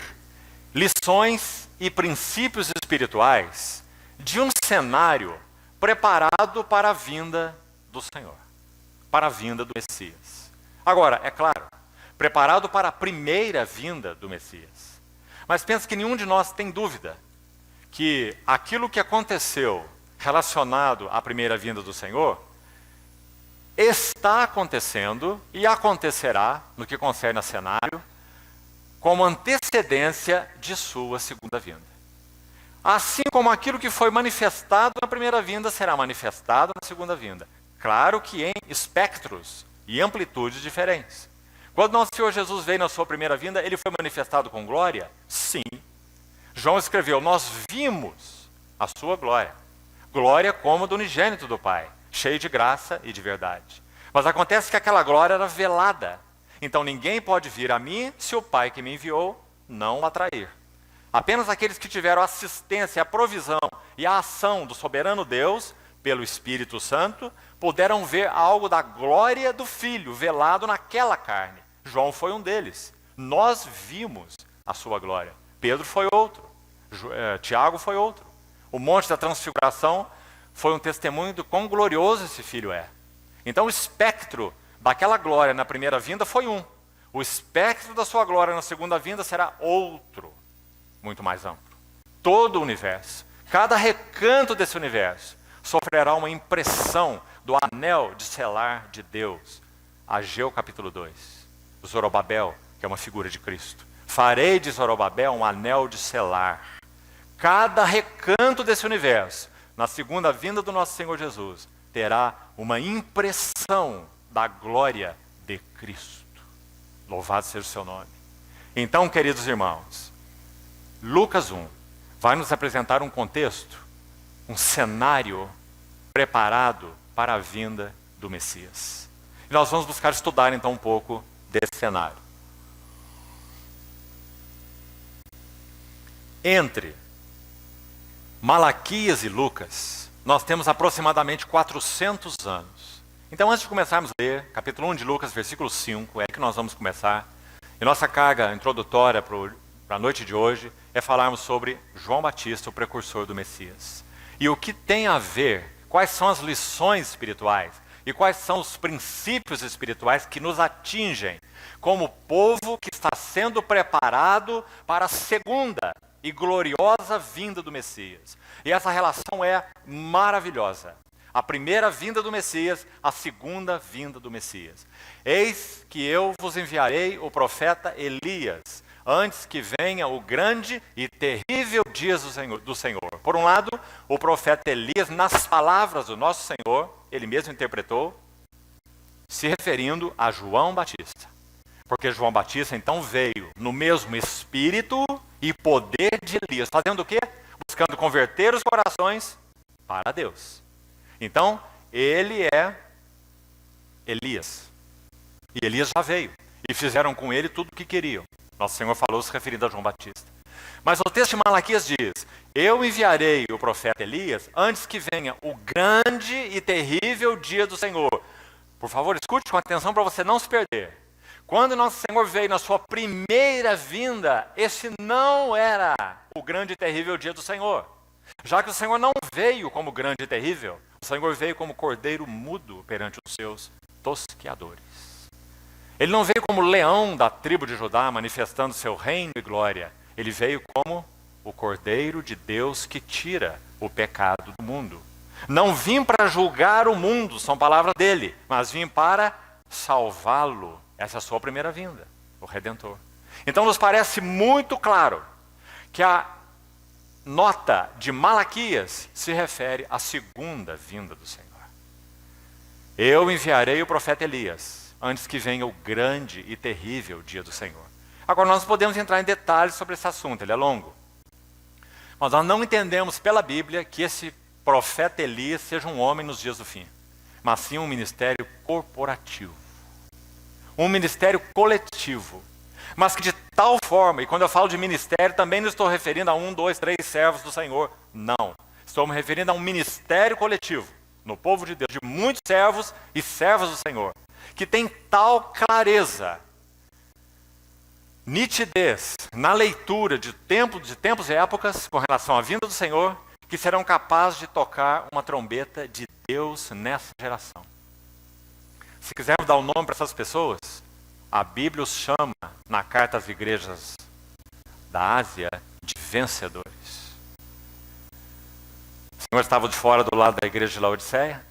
lições e princípios espirituais de um cenário preparado para a vinda do Senhor, para a vinda do Messias. Agora, é claro, preparado para a primeira vinda do Messias. Mas penso que nenhum de nós tem dúvida que aquilo que aconteceu relacionado à primeira vinda do Senhor está acontecendo e acontecerá, no que concerne a cenário, como antecedência de sua segunda vinda. Assim como aquilo que foi manifestado na primeira vinda será manifestado na segunda vinda. Claro que em espectros e amplitudes diferentes. Quando nosso Senhor Jesus veio na sua primeira vinda, ele foi manifestado com glória? Sim. João escreveu, nós vimos a sua glória. Glória como do unigênito do Pai, cheio de graça e de verdade. Mas acontece que aquela glória era velada. Então ninguém pode vir a mim se o Pai que me enviou não o atrair. Apenas aqueles que tiveram a assistência, a provisão e a ação do soberano Deus, pelo Espírito Santo, puderam ver algo da glória do Filho velado naquela carne. João foi um deles. Nós vimos a sua glória. Pedro foi outro. Tiago foi outro. O Monte da Transfiguração foi um testemunho do quão glorioso esse Filho é. Então o espectro daquela glória na primeira vinda foi um. O espectro da sua glória na segunda vinda será outro, muito mais amplo. Todo o universo, cada recanto desse universo, sofrerá uma impressão do anel de selar de Deus. Ageu capítulo 2. Zorobabel, que é uma figura de Cristo. Farei de Zorobabel um anel de selar. Cada recanto desse universo, na segunda vinda do nosso Senhor Jesus, terá uma impressão da glória de Cristo. Louvado seja o seu nome. Então, queridos irmãos, Lucas 1 vai nos apresentar um contexto, um cenário preparado para a vinda do Messias. E nós vamos buscar estudar então um pouco desse cenário. Entre Malaquias e Lucas, nós temos aproximadamente 400 anos. Então, antes de começarmos a ler, capítulo 1 de Lucas, versículo 5, é que nós vamos começar. E nossa carga introdutória para a noite de hoje é falarmos sobre João Batista, o precursor do Messias. E o que tem a ver, quais são as lições espirituais e quais são os princípios espirituais que nos atingem como povo que está sendo preparado para a segunda e gloriosa vinda do Messias. E essa relação é maravilhosa. A primeira vinda do Messias, a segunda vinda do Messias. Eis que eu vos enviarei o profeta Elias, antes que venha o grande e terrível dia do Senhor. Por um lado, o profeta Elias, nas palavras do nosso Senhor, ele mesmo interpretou, se referindo a João Batista. Porque João Batista então veio no mesmo espírito e poder de Elias. Fazendo o quê? Buscando converter os corações para Deus. Então, ele é Elias. E Elias já veio. E fizeram com ele tudo o que queriam. Nosso Senhor falou se referindo a João Batista. Mas o texto de Malaquias diz: eu enviarei o profeta Elias antes que venha o grande e terrível dia do Senhor. Por favor, escute com atenção para você não se perder. Quando nosso Senhor veio na sua primeira vinda, esse não era o grande e terrível dia do Senhor. Já que o Senhor não veio como grande e terrível, o Senhor veio como cordeiro mudo perante os seus tosqueadores. Ele não veio como leão da tribo de Judá, manifestando seu reino e glória. Ele veio como o cordeiro de Deus que tira o pecado do mundo. Não vim para julgar o mundo, são palavras dele, mas vim para salvá-lo. Essa é a sua primeira vinda, o Redentor. Então nos parece muito claro que a nota de Malaquias se refere à segunda vinda do Senhor. Eu enviarei o profeta Elias, antes que venha o grande e terrível dia do Senhor. Agora nós podemos entrar em detalhes sobre esse assunto, ele é longo. Mas nós não entendemos pela Bíblia que esse profeta Elias seja um homem nos dias do fim, mas sim um ministério corporativo. Um ministério coletivo, mas que de tal forma, e quando eu falo de ministério, também não estou referindo a 1, 2, 3 servos do Senhor, não. Estou me referindo a um ministério coletivo, no povo de Deus, de muitos servos e servas do Senhor, que tem tal clareza, nitidez, na leitura de tempos e épocas, com relação à vinda do Senhor, que serão capazes de tocar uma trombeta de Deus nessa geração. Se quisermos dar um nome para essas pessoas, a Bíblia os chama, na carta às igrejas da Ásia, de vencedores. O Senhor estava de fora do lado da igreja de Laodiceia,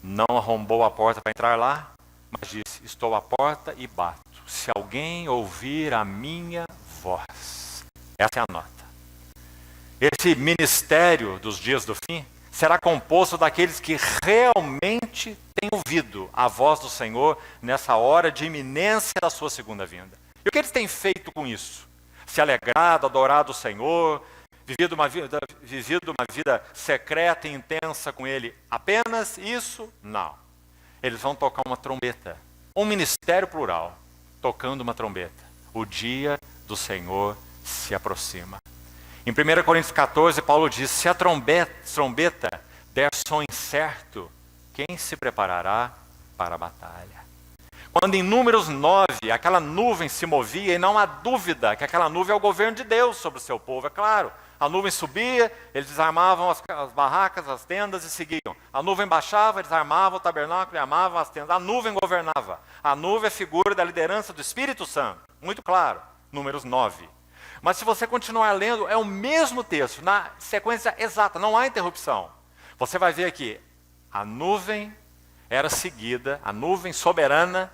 não arrombou a porta para entrar lá, mas disse: estou à porta e bato. Se alguém ouvir a minha voz. Essa é a nota. Esse ministério dos dias do fim será composto daqueles que realmente têm ouvido a voz do Senhor nessa hora de iminência da sua segunda vinda. E o que eles têm feito com isso? Se alegrado, adorado o Senhor, vivido uma vida secreta e intensa com Ele? Apenas isso? Não. Eles vão tocar uma trombeta. Um ministério plural, tocando uma trombeta. O dia do Senhor se aproxima. Em 1 Coríntios 14, Paulo diz: se a trombeta der som incerto, quem se preparará para a batalha? Quando em Números 9, aquela nuvem se movia, e não há dúvida que aquela nuvem é o governo de Deus sobre o seu povo, é claro. A nuvem subia, eles desarmavam as barracas, as tendas e seguiam. A nuvem baixava, eles armavam o tabernáculo e armavam as tendas. A nuvem governava. A nuvem é figura da liderança do Espírito Santo. Muito claro, Números 9. Mas se você continuar lendo, é o mesmo texto, na sequência exata, não há interrupção. Você vai ver aqui, a nuvem era seguida, a nuvem soberana,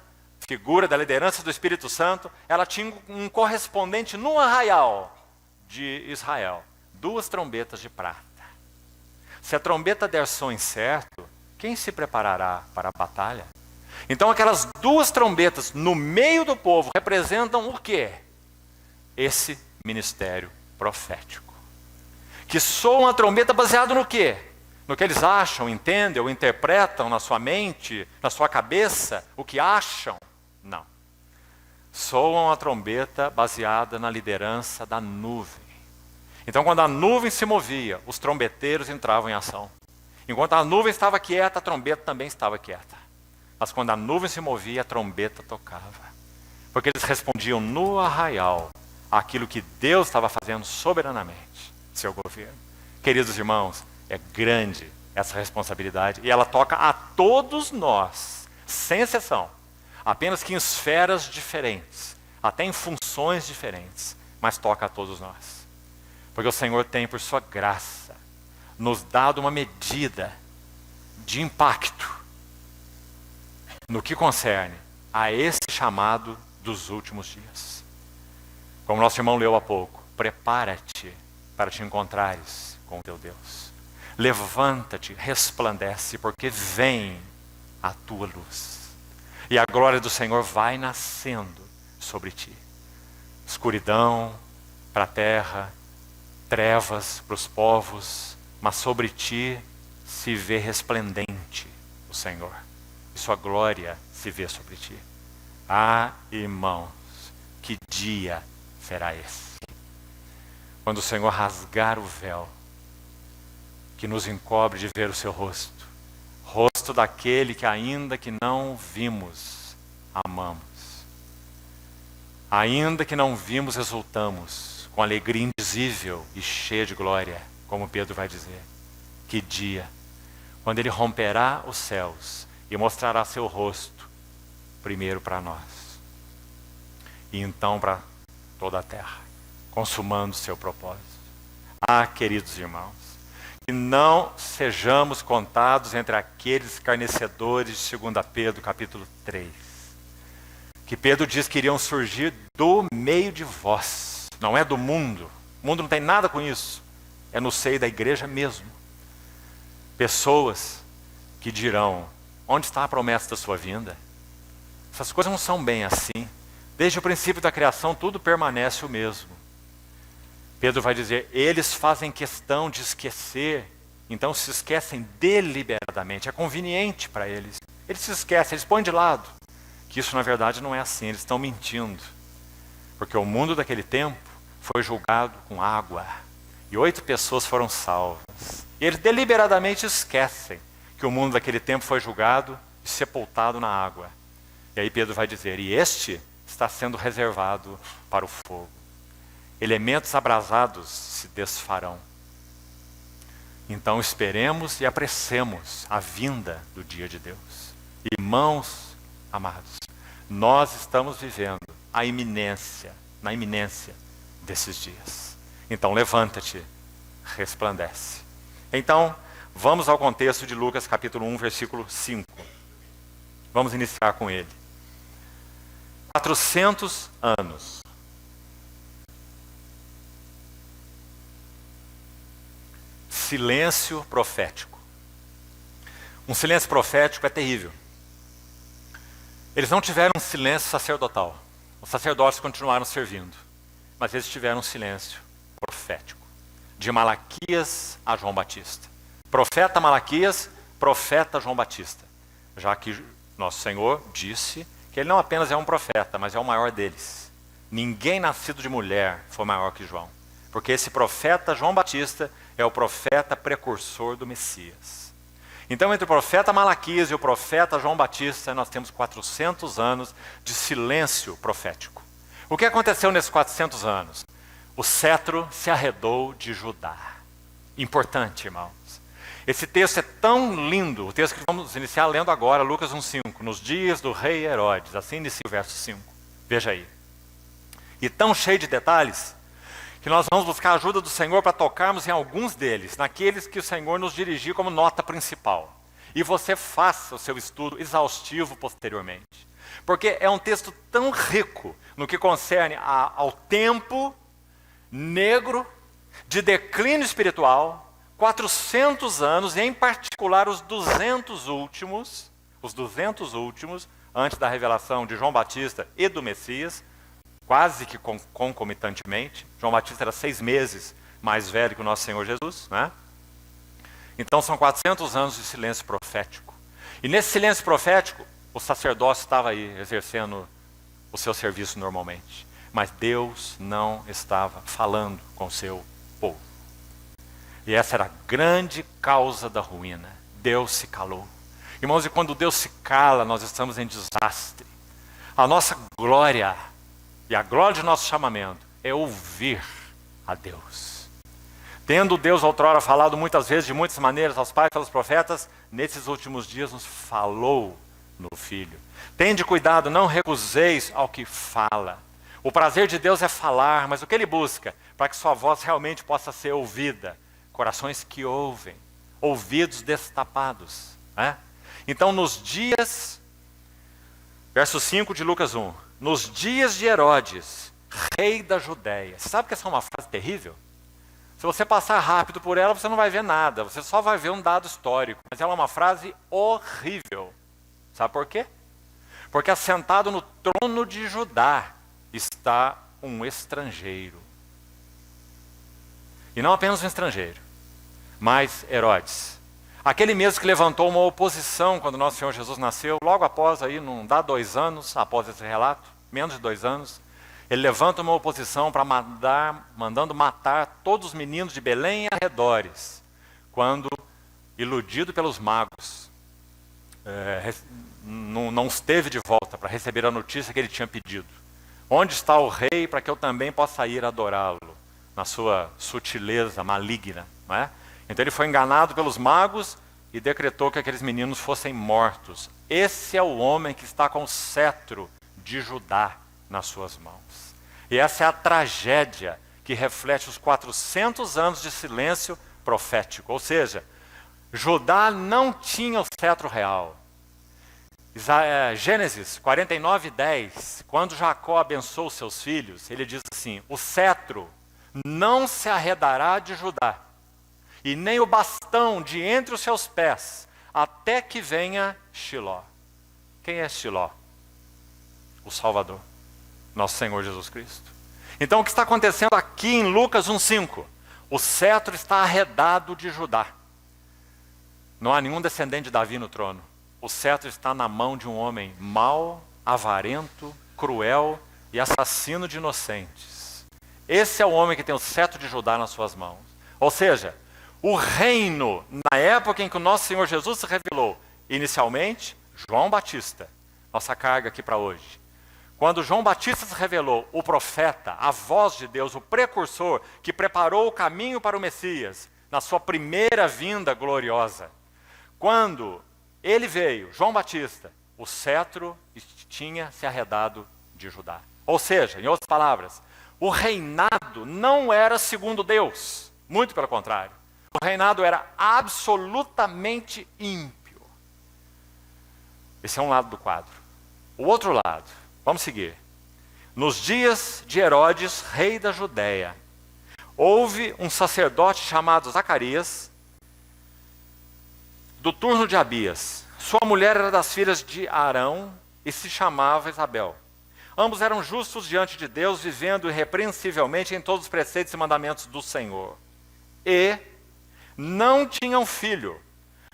figura da liderança do Espírito Santo, ela tinha um correspondente no arraial de Israel. 2 trombetas de prata. Se a trombeta der som incerto, quem se preparará para a batalha? Então aquelas 2 trombetas no meio do povo representam o quê? Esse ministério profético. Que soam a trombeta baseado no quê? No que eles acham, entendem ou interpretam na sua mente, na sua cabeça, o que acham? Não. Soam a trombeta baseada na liderança da nuvem. Então, quando a nuvem se movia, os trombeteiros entravam em ação. Enquanto a nuvem estava quieta, a trombeta também estava quieta. Mas quando a nuvem se movia, a trombeta tocava. Porque eles respondiam no arraial àquilo que Deus estava fazendo soberanamente, seu governo. Queridos irmãos, é grande essa responsabilidade e ela toca a todos nós, sem exceção. Apenas que em esferas diferentes, até em funções diferentes, mas toca a todos nós. Porque o Senhor tem, por sua graça, nos dado uma medida de impacto no que concerne a esse chamado dos últimos dias. Como nosso irmão leu há pouco, prepara-te para te encontrares com o teu Deus. Levanta-te, resplandece, porque vem a tua luz. E a glória do Senhor vai nascendo sobre ti. Escuridão para a terra, trevas para os povos, mas sobre ti se vê resplendente o Senhor. E sua glória se vê sobre ti. Ah, irmãos, que dia será esse? Quando o Senhor rasgar o véu que nos encobre de ver o seu rosto, rosto daquele que ainda que não vimos, amamos. Ainda que não vimos, exultamos, com alegria indizível e cheia de glória, como Pedro vai dizer. Que dia, quando ele romperá os céus e mostrará seu rosto, primeiro para nós, e então para toda a terra, consumando seu propósito. Ah, queridos irmãos, que não sejamos contados entre aqueles escarnecedores de 2 Pedro, capítulo 3. Que Pedro diz que iriam surgir do meio de vós, não é do mundo. O mundo não tem nada com isso, é no seio da igreja mesmo. Pessoas que dirão, onde está a promessa da sua vinda? Essas coisas não são bem assim. Desde o princípio da criação, tudo permanece o mesmo. Pedro vai dizer, eles fazem questão de esquecer, então se esquecem deliberadamente, é conveniente para eles. Eles se esquecem, eles põem de lado. Que isso na verdade não é assim, eles estão mentindo. Porque o mundo daquele tempo foi julgado com água, e 8 pessoas foram salvas. E eles deliberadamente esquecem que o mundo daquele tempo foi julgado e sepultado na água. E aí Pedro vai dizer, e este está sendo reservado para o fogo. Elementos abrasados se desfarão. Então esperemos e apressemos a vinda do dia de Deus. Irmãos amados, nós estamos vivendo na iminência desses dias. Então levanta-te, resplandece. Então, vamos ao contexto de Lucas capítulo 1, versículo 5. Vamos iniciar com ele. 400 anos. Silêncio profético. Um silêncio profético é terrível. Eles não tiveram um silêncio sacerdotal. Os sacerdotes continuaram servindo. Mas eles tiveram um silêncio profético. De Malaquias a João Batista. Profeta Malaquias, profeta João Batista. Já que nosso Senhor disse que ele não apenas é um profeta, mas é o maior deles. Ninguém nascido de mulher foi maior que João. Porque esse profeta João Batista é o profeta precursor do Messias. Então, entre o profeta Malaquias e o profeta João Batista, nós temos 400 anos de silêncio profético. O que aconteceu nesses 400 anos? O cetro se arredou de Judá. Importante, irmãos. Esse texto é tão lindo, o texto que vamos iniciar lendo agora, Lucas 1,5. Nos dias do rei Herodes, assim inicia o verso 5. Veja aí. E tão cheio de detalhes, que nós vamos buscar a ajuda do Senhor para tocarmos em alguns deles, naqueles que o Senhor nos dirigiu como nota principal. E você faça o seu estudo exaustivo posteriormente. Porque é um texto tão rico no que concerne ao tempo negro de declínio espiritual, 400 anos, e em particular os 200 últimos, antes da revelação de João Batista e do Messias, quase que concomitantemente. João Batista era 6 meses mais velho que o nosso Senhor Jesus, né? Então são 400 anos de silêncio profético. E nesse silêncio profético, o sacerdócio estava aí exercendo o seu serviço normalmente. Mas Deus não estava falando com o seu povo. E essa era a grande causa da ruína. Deus se calou. Irmãos, e quando Deus se cala, nós estamos em desastre. A nossa glória e a glória de nosso chamamento é ouvir a Deus. Tendo Deus outrora falado muitas vezes, de muitas maneiras, aos pais pelos profetas, nesses últimos dias nos falou no Filho. Tende cuidado, não recuseis ao que fala. O prazer de Deus é falar, mas o que Ele busca? Para que sua voz realmente possa ser ouvida. Corações que ouvem, ouvidos destapados. Né? Então, nos dias, verso 5 de Lucas 1, nos dias de Herodes, rei da Judéia. Você sabe que essa é uma frase terrível? Se você passar rápido por ela, você não vai ver nada, você só vai ver um dado histórico. Mas ela é uma frase horrível. Sabe por quê? Porque assentado no trono de Judá está um estrangeiro. E não apenas um estrangeiro, mas Herodes. Aquele mesmo que levantou uma oposição quando nosso Senhor Jesus nasceu, logo após, aí, não dá 2 anos após esse relato, menos de 2 anos, ele levanta uma oposição para mandando matar todos os meninos de Belém e arredores, quando, iludido pelos magos, não esteve de volta para receber a notícia que ele tinha pedido. Onde está o rei para que eu também possa ir adorá-lo? Na sua sutileza maligna, não é? Então ele foi enganado pelos magos e decretou que aqueles meninos fossem mortos. Esse é o homem que está com o cetro de Judá nas suas mãos. E essa é a tragédia que reflete os 400 anos de silêncio profético. Ou seja, Judá não tinha o cetro real. Gênesis 49:10, quando Jacó abençoou seus filhos, ele diz assim: o cetro não se arredará de Judá, e nem o bastão de entre os seus pés, até que venha Shiló. Quem é Shiló? O Salvador, nosso Senhor Jesus Cristo. Então o que está acontecendo aqui em Lucas 1,5? O cetro está arredado de Judá. Não há nenhum descendente de Davi no trono. O cetro está na mão de um homem mau, avarento, cruel e assassino de inocentes. Esse é o homem que tem o cetro de Judá nas suas mãos. Ou seja, o reino, na época em que o nosso Senhor Jesus se revelou, inicialmente, João Batista, nossa carga aqui para hoje. Quando João Batista se revelou, o profeta, a voz de Deus, o precursor, que preparou o caminho para o Messias, na sua primeira vinda gloriosa. Quando ele veio, João Batista, o cetro tinha se arredado de Judá. Ou seja, em outras palavras, o reinado não era segundo Deus, muito pelo contrário. O reinado era absolutamente ímpio. Esse é um lado do quadro. O outro lado, vamos seguir. Nos dias de Herodes, rei da Judéia, houve um sacerdote chamado Zacarias, do turno de Abias. Sua mulher era das filhas de Arão e se chamava Isabel. Ambos eram justos diante de Deus, vivendo irrepreensivelmente em todos os preceitos e mandamentos do Senhor. E não tinham filho,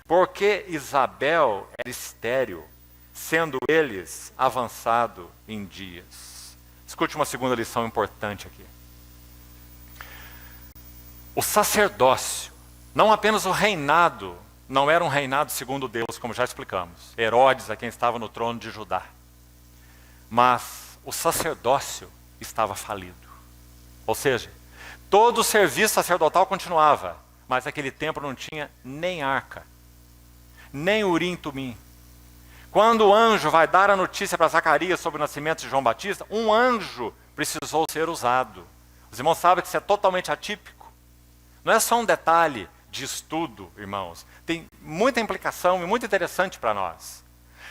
porque Isabel era estéril, sendo eles avançado em dias. Escute uma segunda lição importante aqui. O sacerdócio, não apenas o reinado não era um reinado segundo Deus, como já explicamos. Herodes é quem estava no trono de Judá. Mas o sacerdócio estava falido. Ou seja, todo o serviço sacerdotal continuava, mas aquele templo não tinha nem arca, nem Urim e Tumim. Quando o anjo vai dar a notícia para Zacarias sobre o nascimento de João Batista, um anjo precisou ser usado. Os irmãos sabem que isso é totalmente atípico. Não é só um detalhe de estudo, irmãos. Tem muita implicação e muito interessante para nós.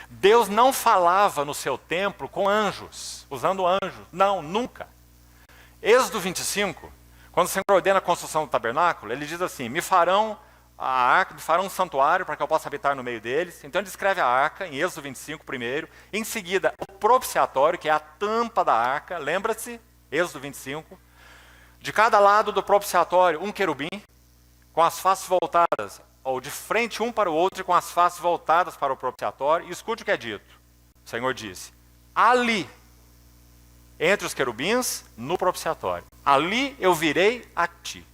Deus não falava no seu templo com anjos, usando anjos. Não, nunca. Êxodo 25, quando o Senhor ordena a construção do tabernáculo, ele diz assim: me farão a arca, me farão um santuário para que eu possa habitar no meio deles. Então ele descreve a arca em Êxodo 25 primeiro. Em seguida, o propiciatório, que é a tampa da arca. Lembra-se, Êxodo 25. De cada lado do propiciatório, um querubim, com as faces voltadas, ou de frente um para o outro, e com as faces voltadas para o propiciatório. E escute o que é dito. O Senhor disse: ali, entre os querubins, no propiciatório, ali eu virei a ti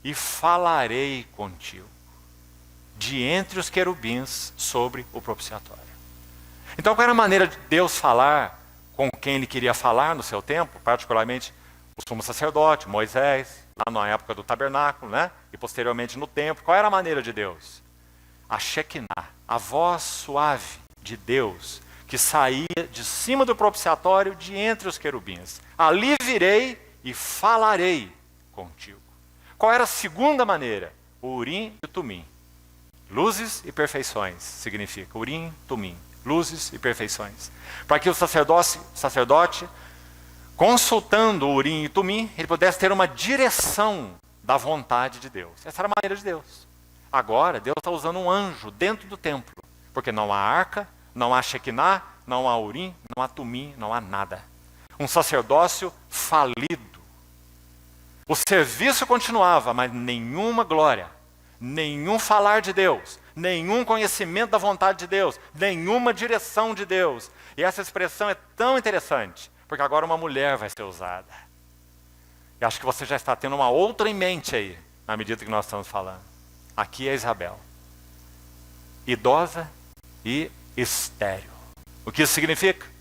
e falarei contigo, de entre os querubins sobre o propiciatório. Então, qual era a maneira de Deus falar com quem ele queria falar no seu tempo? Particularmente o sumo sacerdote, Moisés, lá na época do tabernáculo, né? E posteriormente no templo. Qual era a maneira de Deus? A Shekinah, a voz suave de Deus, que saía de cima do propiciatório, de entre os querubins. Ali virei e falarei contigo. Qual era a segunda maneira? O Urim e o Tumim. Luzes e perfeições significa Urim, Tumim. Luzes e perfeições. Para que o sacerdote, consultando o Urim e Tumim, ele pudesse ter uma direção da vontade de Deus. Essa era a maneira de Deus. Agora, Deus está usando um anjo dentro do templo, porque não há arca, não há Shekinah, não há Urim, não há Tumim, não há nada. Um sacerdócio falido. O serviço continuava, mas nenhuma glória, nenhum falar de Deus, nenhum conhecimento da vontade de Deus, nenhuma direção de Deus. E essa expressão é tão interessante, porque agora uma mulher vai ser usada. E acho que você já está tendo uma outra em mente aí, na medida que nós estamos falando. Aqui é Isabel, idosa e estéril. O que isso significa?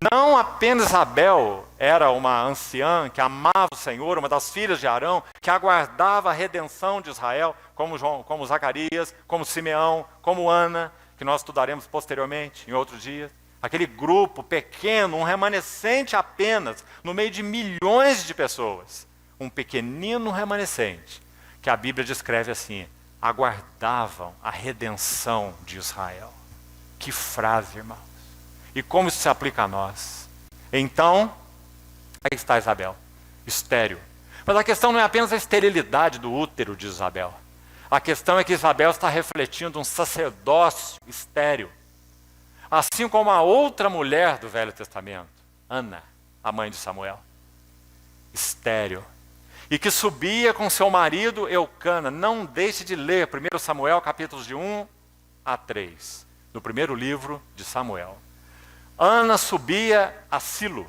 Não apenas Isabel era uma anciã que amava o Senhor, uma das filhas de Arão, que aguardava a redenção de Israel, como Zacarias, como Simeão, como Ana, que nós estudaremos posteriormente, em outros dias. Aquele grupo pequeno, um remanescente apenas, no meio de milhões de pessoas. Um pequenino remanescente, que a Bíblia descreve assim: aguardavam a redenção de Israel. Que frase, irmão! E como isso se aplica a nós? Então, aí está Isabel, estéril. Mas a questão não é apenas a esterilidade do útero de Isabel. A questão é que Isabel está refletindo um sacerdócio estéril. Assim como a outra mulher do Velho Testamento, Ana, a mãe de Samuel, estéril. E que subia com seu marido Eucana. Não deixe de ler 1 Samuel, capítulos de 1 a 3, no primeiro livro de Samuel. Ana subia a Silo,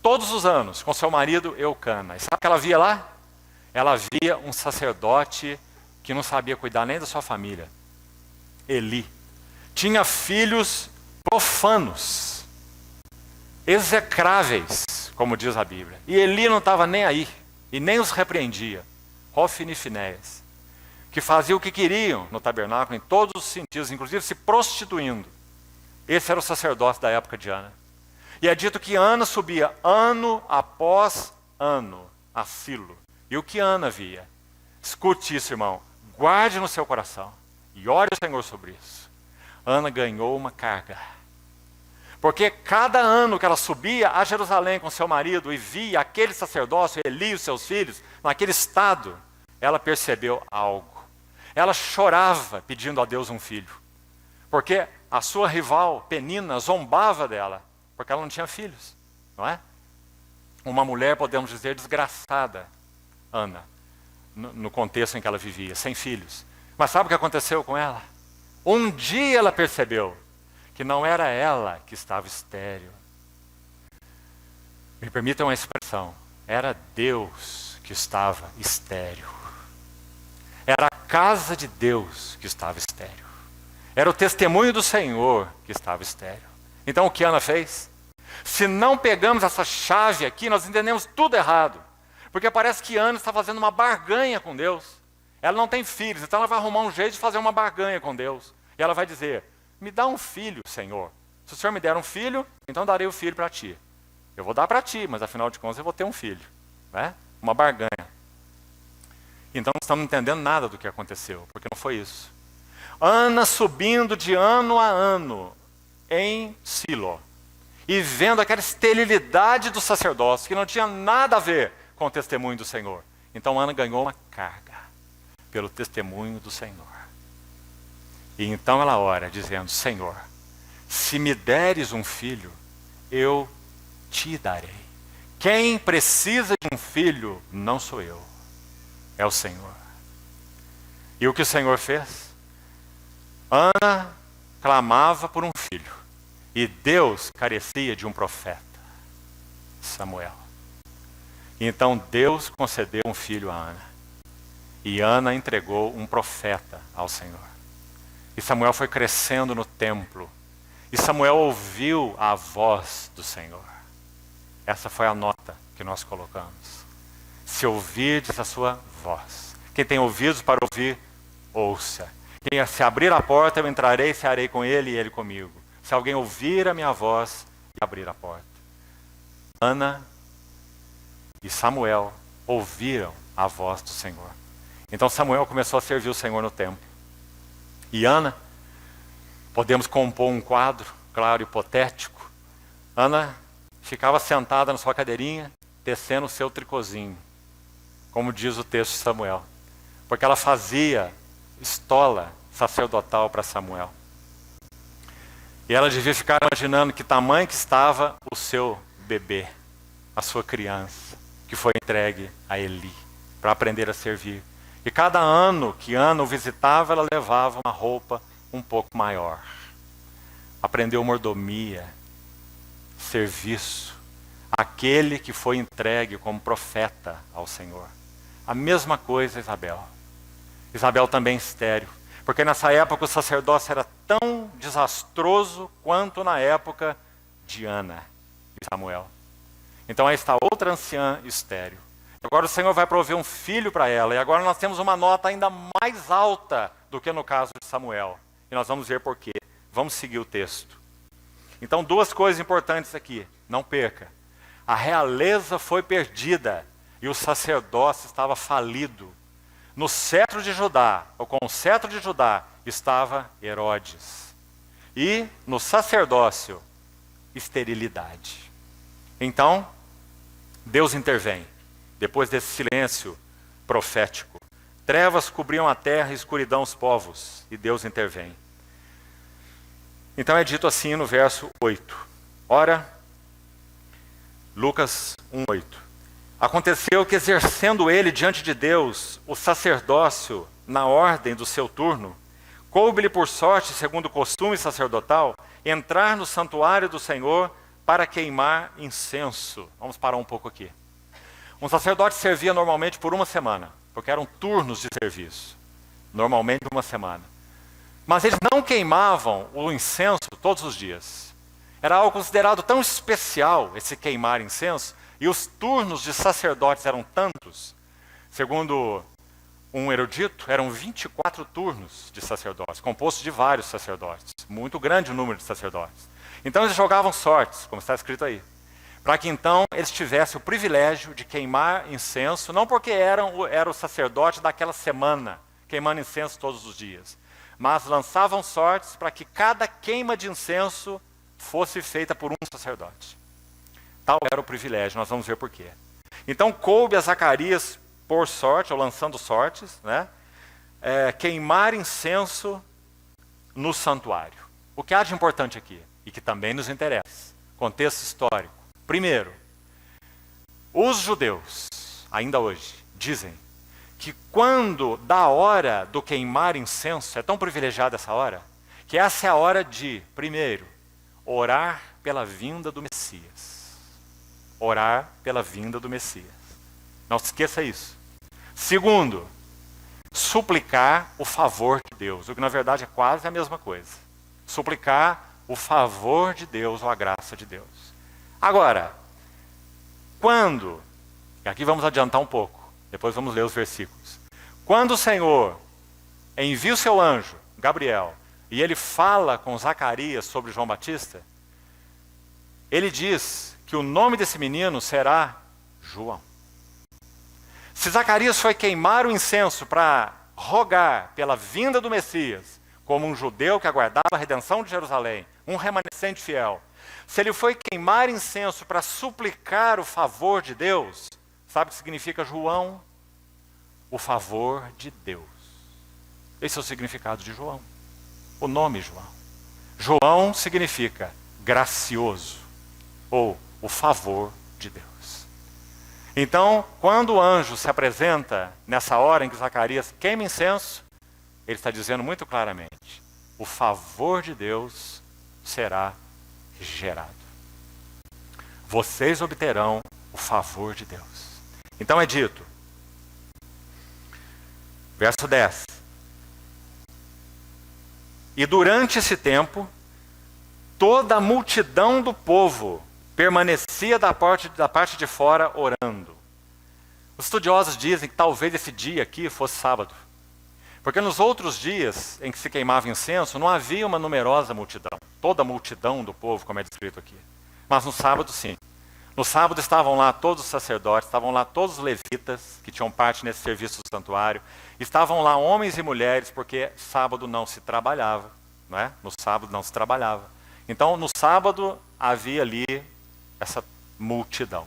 todos os anos, com seu marido Eucana. E sabe o que ela via lá? Ela via um sacerdote que não sabia cuidar nem da sua família. Eli. Tinha filhos profanos, execráveis, como diz a Bíblia. E Eli não estava nem aí, e nem os repreendia. Hofni e Finéias, que faziam o que queriam no tabernáculo, em todos os sentidos, inclusive se prostituindo. Esse era o sacerdócio da época de Ana. E é dito que Ana subia ano após ano a Silo. E o que Ana via? Escute isso, irmão. Guarde no seu coração. E ore ao Senhor sobre isso. Ana ganhou uma carga. Porque cada ano que ela subia a Jerusalém com seu marido e via aquele sacerdócio, Eli e os seus filhos, naquele estado, ela percebeu algo. Ela chorava pedindo a Deus um filho. Porque a sua rival, Penina, zombava dela, porque ela não tinha filhos, não é? Uma mulher, podemos dizer, desgraçada, Ana, no contexto em que ela vivia, sem filhos. Mas sabe o que aconteceu com ela? Um dia ela percebeu que não era ela que estava estéril. Me permitam uma expressão, era Deus que estava estéril. Era a casa de Deus que estava estéril. Era o testemunho do Senhor que estava estéril. Então o que Ana fez? Se não pegamos essa chave aqui, nós entendemos tudo errado. Porque parece que Ana está fazendo uma barganha com Deus. Ela não tem filhos, então ela vai arrumar um jeito de fazer uma barganha com Deus. E ela vai dizer, me dá um filho, Senhor. Se o Senhor me der um filho, então darei o filho para ti. Eu vou dar para ti, mas afinal de contas eu vou ter um filho. Né? Uma barganha. Então não estamos entendendo nada do que aconteceu, porque não foi isso. Ana subindo de ano a ano em Silo e vendo aquela esterilidade do sacerdócio, que não tinha nada a ver com o testemunho do Senhor. Então Ana ganhou uma carga pelo testemunho do Senhor. E então ela ora dizendo, Senhor, se me deres um filho, eu te darei. Quem precisa de um filho não sou eu, é o Senhor. E o que o Senhor fez? Ana clamava por um filho, e Deus carecia de um profeta, Samuel. E então Deus concedeu um filho a Ana, e Ana entregou um profeta ao Senhor. E Samuel foi crescendo no templo, e Samuel ouviu a voz do Senhor. Essa foi a nota que nós colocamos. Se ouvirdes a sua voz. Quem tem ouvidos para ouvir, ouça. Quem se abrir a porta, eu entrarei e cearei com ele e ele comigo. Se alguém ouvir a minha voz e abrir a porta. Ana e Samuel ouviram a voz do Senhor. Então Samuel começou a servir o Senhor no templo. E Ana, podemos compor um quadro, claro, hipotético. Ana ficava sentada na sua cadeirinha, tecendo o seu tricôzinho, como diz o texto de Samuel. Porque ela fazia estola sacerdotal para Samuel. E ela devia ficar imaginando que tamanho que estava o seu bebê, a sua criança, que foi entregue a Eli, para aprender a servir. E cada ano que Ana o visitava, ela levava uma roupa um pouco maior. Aprendeu mordomia, serviço, aquele que foi entregue como profeta ao Senhor. A mesma coisa Isabel. Isabel também estéril, porque nessa época o sacerdócio era tão desastroso quanto na época de Ana e Samuel. Então aí está outra anciã estéril. Agora o Senhor vai prover um filho para ela, e agora nós temos uma nota ainda mais alta do que no caso de Samuel. E nós vamos ver por quê. Vamos seguir o texto. Então, duas coisas importantes aqui, não perca. A realeza foi perdida e o sacerdócio estava falido. No cetro de Judá, ou com o cetro de Judá, estava Herodes. E no sacerdócio, esterilidade. Então, Deus intervém. Depois desse silêncio profético, trevas cobriam a terra e escuridão os povos, e Deus intervém. Então é dito assim no verso 8. Ora, Lucas 1:8. Aconteceu que, exercendo ele diante de Deus o sacerdócio na ordem do seu turno, coube-lhe por sorte, segundo o costume sacerdotal, entrar no santuário do Senhor para queimar incenso. Vamos parar um pouco aqui. Um sacerdote servia normalmente por uma semana, porque eram turnos de serviço. Normalmente uma semana. Mas eles não queimavam o incenso todos os dias. Era algo considerado tão especial, esse queimar incenso, e os turnos de sacerdotes eram tantos. Segundo um erudito, eram 24 turnos de sacerdotes, compostos de vários sacerdotes. Muito grande o número de sacerdotes. Então eles jogavam sortes, como está escrito aí, para que então eles tivessem o privilégio de queimar incenso, não porque era o sacerdote daquela semana, queimando incenso todos os dias, mas lançavam sortes para que cada queima de incenso fosse feita por um sacerdote. Tal era o privilégio, nós vamos ver por quê. Então coube a Zacarias por sorte, ou lançando sortes, né, queimar incenso no santuário. O que há de importante aqui, e que também nos interessa, contexto histórico. Primeiro, os judeus, ainda hoje, dizem que quando da hora do queimar incenso, é tão privilegiada essa hora, que essa é a hora de, primeiro, orar pela vinda do Messias. Orar pela vinda do Messias. Não se esqueça isso. Segundo, suplicar o favor de Deus, o que na verdade é quase a mesma coisa. Suplicar o favor de Deus ou a graça de Deus. Agora, quando, e aqui vamos adiantar um pouco, depois vamos ler os versículos. Quando o Senhor envia o seu anjo, Gabriel, e ele fala com Zacarias sobre João Batista, ele diz que o nome desse menino será João. Se Zacarias foi queimar o incenso para rogar pela vinda do Messias, como um judeu que aguardava a redenção de Jerusalém, um remanescente fiel, se ele foi queimar incenso para suplicar o favor de Deus, sabe o que significa João? O favor de Deus. Esse é o significado de João. O nome João. João significa gracioso, ou o favor de Deus. Então, quando o anjo se apresenta nessa hora em que Zacarias queima incenso, ele está dizendo muito claramente: o favor de Deus será gerado. Vocês obterão o favor de Deus. Então é dito, verso 10. E durante esse tempo, toda a multidão do povo permanecia da parte de fora orando. Os estudiosos dizem que talvez esse dia aqui fosse sábado. Porque nos outros dias em que se queimava incenso, não havia uma numerosa multidão. Toda a multidão do povo, como é descrito aqui. Mas no sábado, sim. No sábado estavam lá todos os sacerdotes, estavam lá todos os levitas, que tinham parte nesse serviço do santuário. Estavam lá homens e mulheres, porque sábado não se trabalhava. Não é? No sábado não se trabalhava. Então, no sábado, havia ali essa multidão.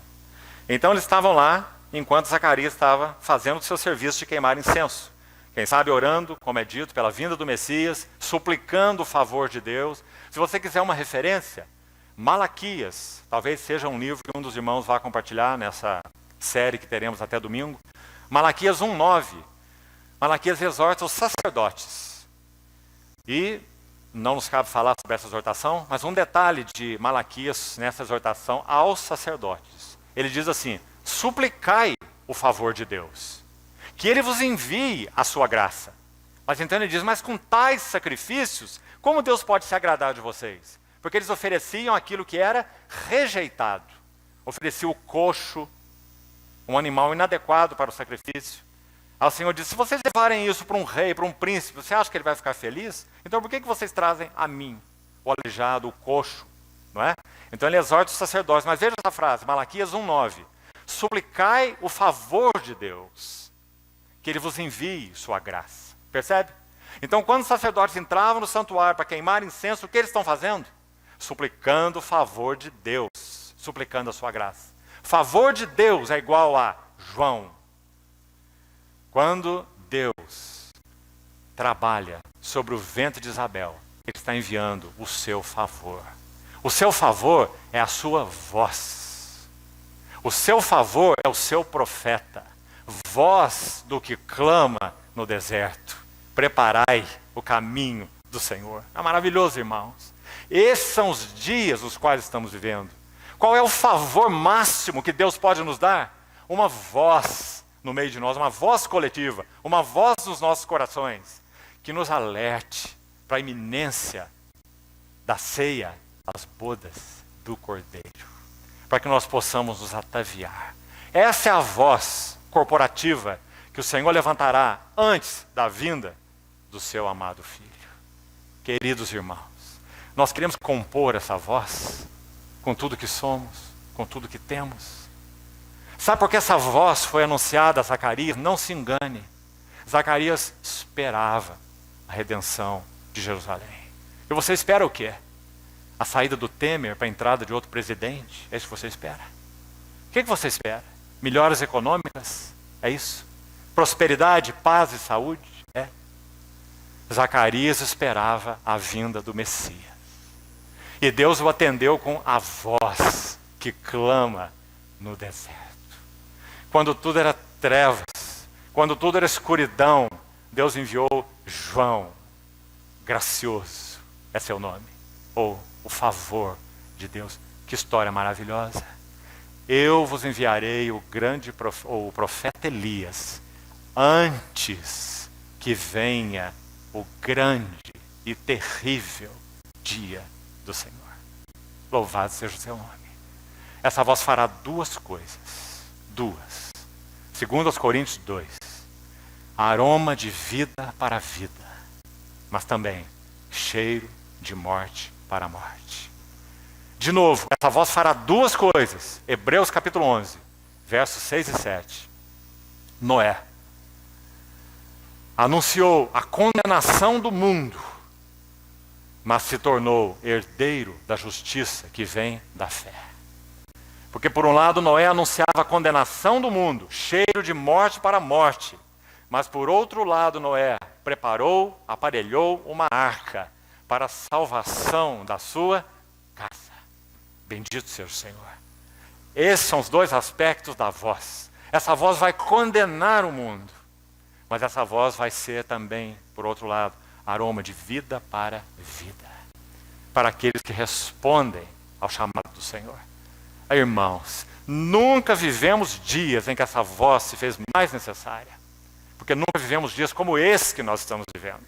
Então, eles estavam lá, enquanto Zacarias estava fazendo o seu serviço de queimar incenso. Quem sabe orando, como é dito, pela vinda do Messias, suplicando o favor de Deus. Se você quiser uma referência, Malaquias, talvez seja um livro que um dos irmãos vá compartilhar nessa série que teremos até domingo. Malaquias 1:9. Malaquias exorta os sacerdotes. E não nos cabe falar sobre essa exortação, mas um detalhe de Malaquias nessa exortação aos sacerdotes. Ele diz assim: suplicai o favor de Deus, que ele vos envie a sua graça. Mas então ele diz: mas com tais sacrifícios, como Deus pode se agradar de vocês? Porque eles ofereciam aquilo que era rejeitado. Ofereciam o coxo, um animal inadequado para o sacrifício. Aí o Senhor disse: se vocês levarem isso para um rei, para um príncipe, você acha que ele vai ficar feliz? Então por que vocês trazem a mim, o aleijado, o coxo? Não é? Então ele exorta os sacerdotes. Mas veja essa frase, Malaquias 1:9. Suplicai o favor de Deus, que ele vos envie sua graça. Percebe? Então quando os sacerdotes entravam no santuário para queimar incenso, o que eles estão fazendo? Suplicando o favor de Deus, suplicando a sua graça. Favor de Deus é igual a João. Quando Deus trabalha sobre o ventre de Isabel, Ele está enviando o seu favor. O seu favor é a sua voz. O seu favor é o seu profeta. Voz do que clama no deserto. Preparai o caminho do Senhor. É maravilhoso, irmãos. Esses são os dias os quais estamos vivendo. Qual é o favor máximo que Deus pode nos dar? Uma voz no meio de nós, uma voz coletiva, uma voz nos nossos corações, que nos alerte para a iminência da ceia, das bodas do Cordeiro, para que nós possamos nos ataviar. Essa é a voz corporativa que o Senhor levantará antes da vinda do seu amado Filho. Queridos irmãos, nós queremos compor essa voz com tudo que somos, com tudo que temos. Sabe por que essa voz foi anunciada a Zacarias? Não se engane. Zacarias esperava a redenção de Jerusalém. E você espera o quê? A saída do Temer para a entrada de outro presidente? É isso que você espera? O que você espera? Melhoras econômicas? É isso? Prosperidade, paz e saúde? É. Zacarias esperava a vinda do Messias. E Deus o atendeu com a voz que clama no deserto. Quando tudo era trevas, quando tudo era escuridão, Deus enviou João, gracioso, esse é o nome, ou o favor de Deus. Que história maravilhosa. Eu vos enviarei o profeta Elias, antes que venha o grande e terrível dia do Senhor. Louvado seja o seu nome. Essa voz fará duas coisas. Duas. Segundo aos Coríntios 2. Aroma de vida para a vida, mas também cheiro de morte para a morte. De novo, essa voz fará duas coisas. Hebreus capítulo 11, versos 6 e 7. Noé anunciou a condenação do mundo, mas se tornou herdeiro da justiça que vem da fé. Porque por um lado Noé anunciava a condenação do mundo, cheiro de morte para a morte. Mas por outro lado Noé preparou, aparelhou uma arca para a salvação da sua casa. Bendito seja o Senhor. Esses são os dois aspectos da voz. Essa voz vai condenar o mundo, mas essa voz vai ser também, por outro lado, aroma de vida para vida, para aqueles que respondem ao chamado do Senhor. Irmãos, nunca vivemos dias em que essa voz se fez mais necessária, porque nunca vivemos dias como esse que nós estamos vivendo.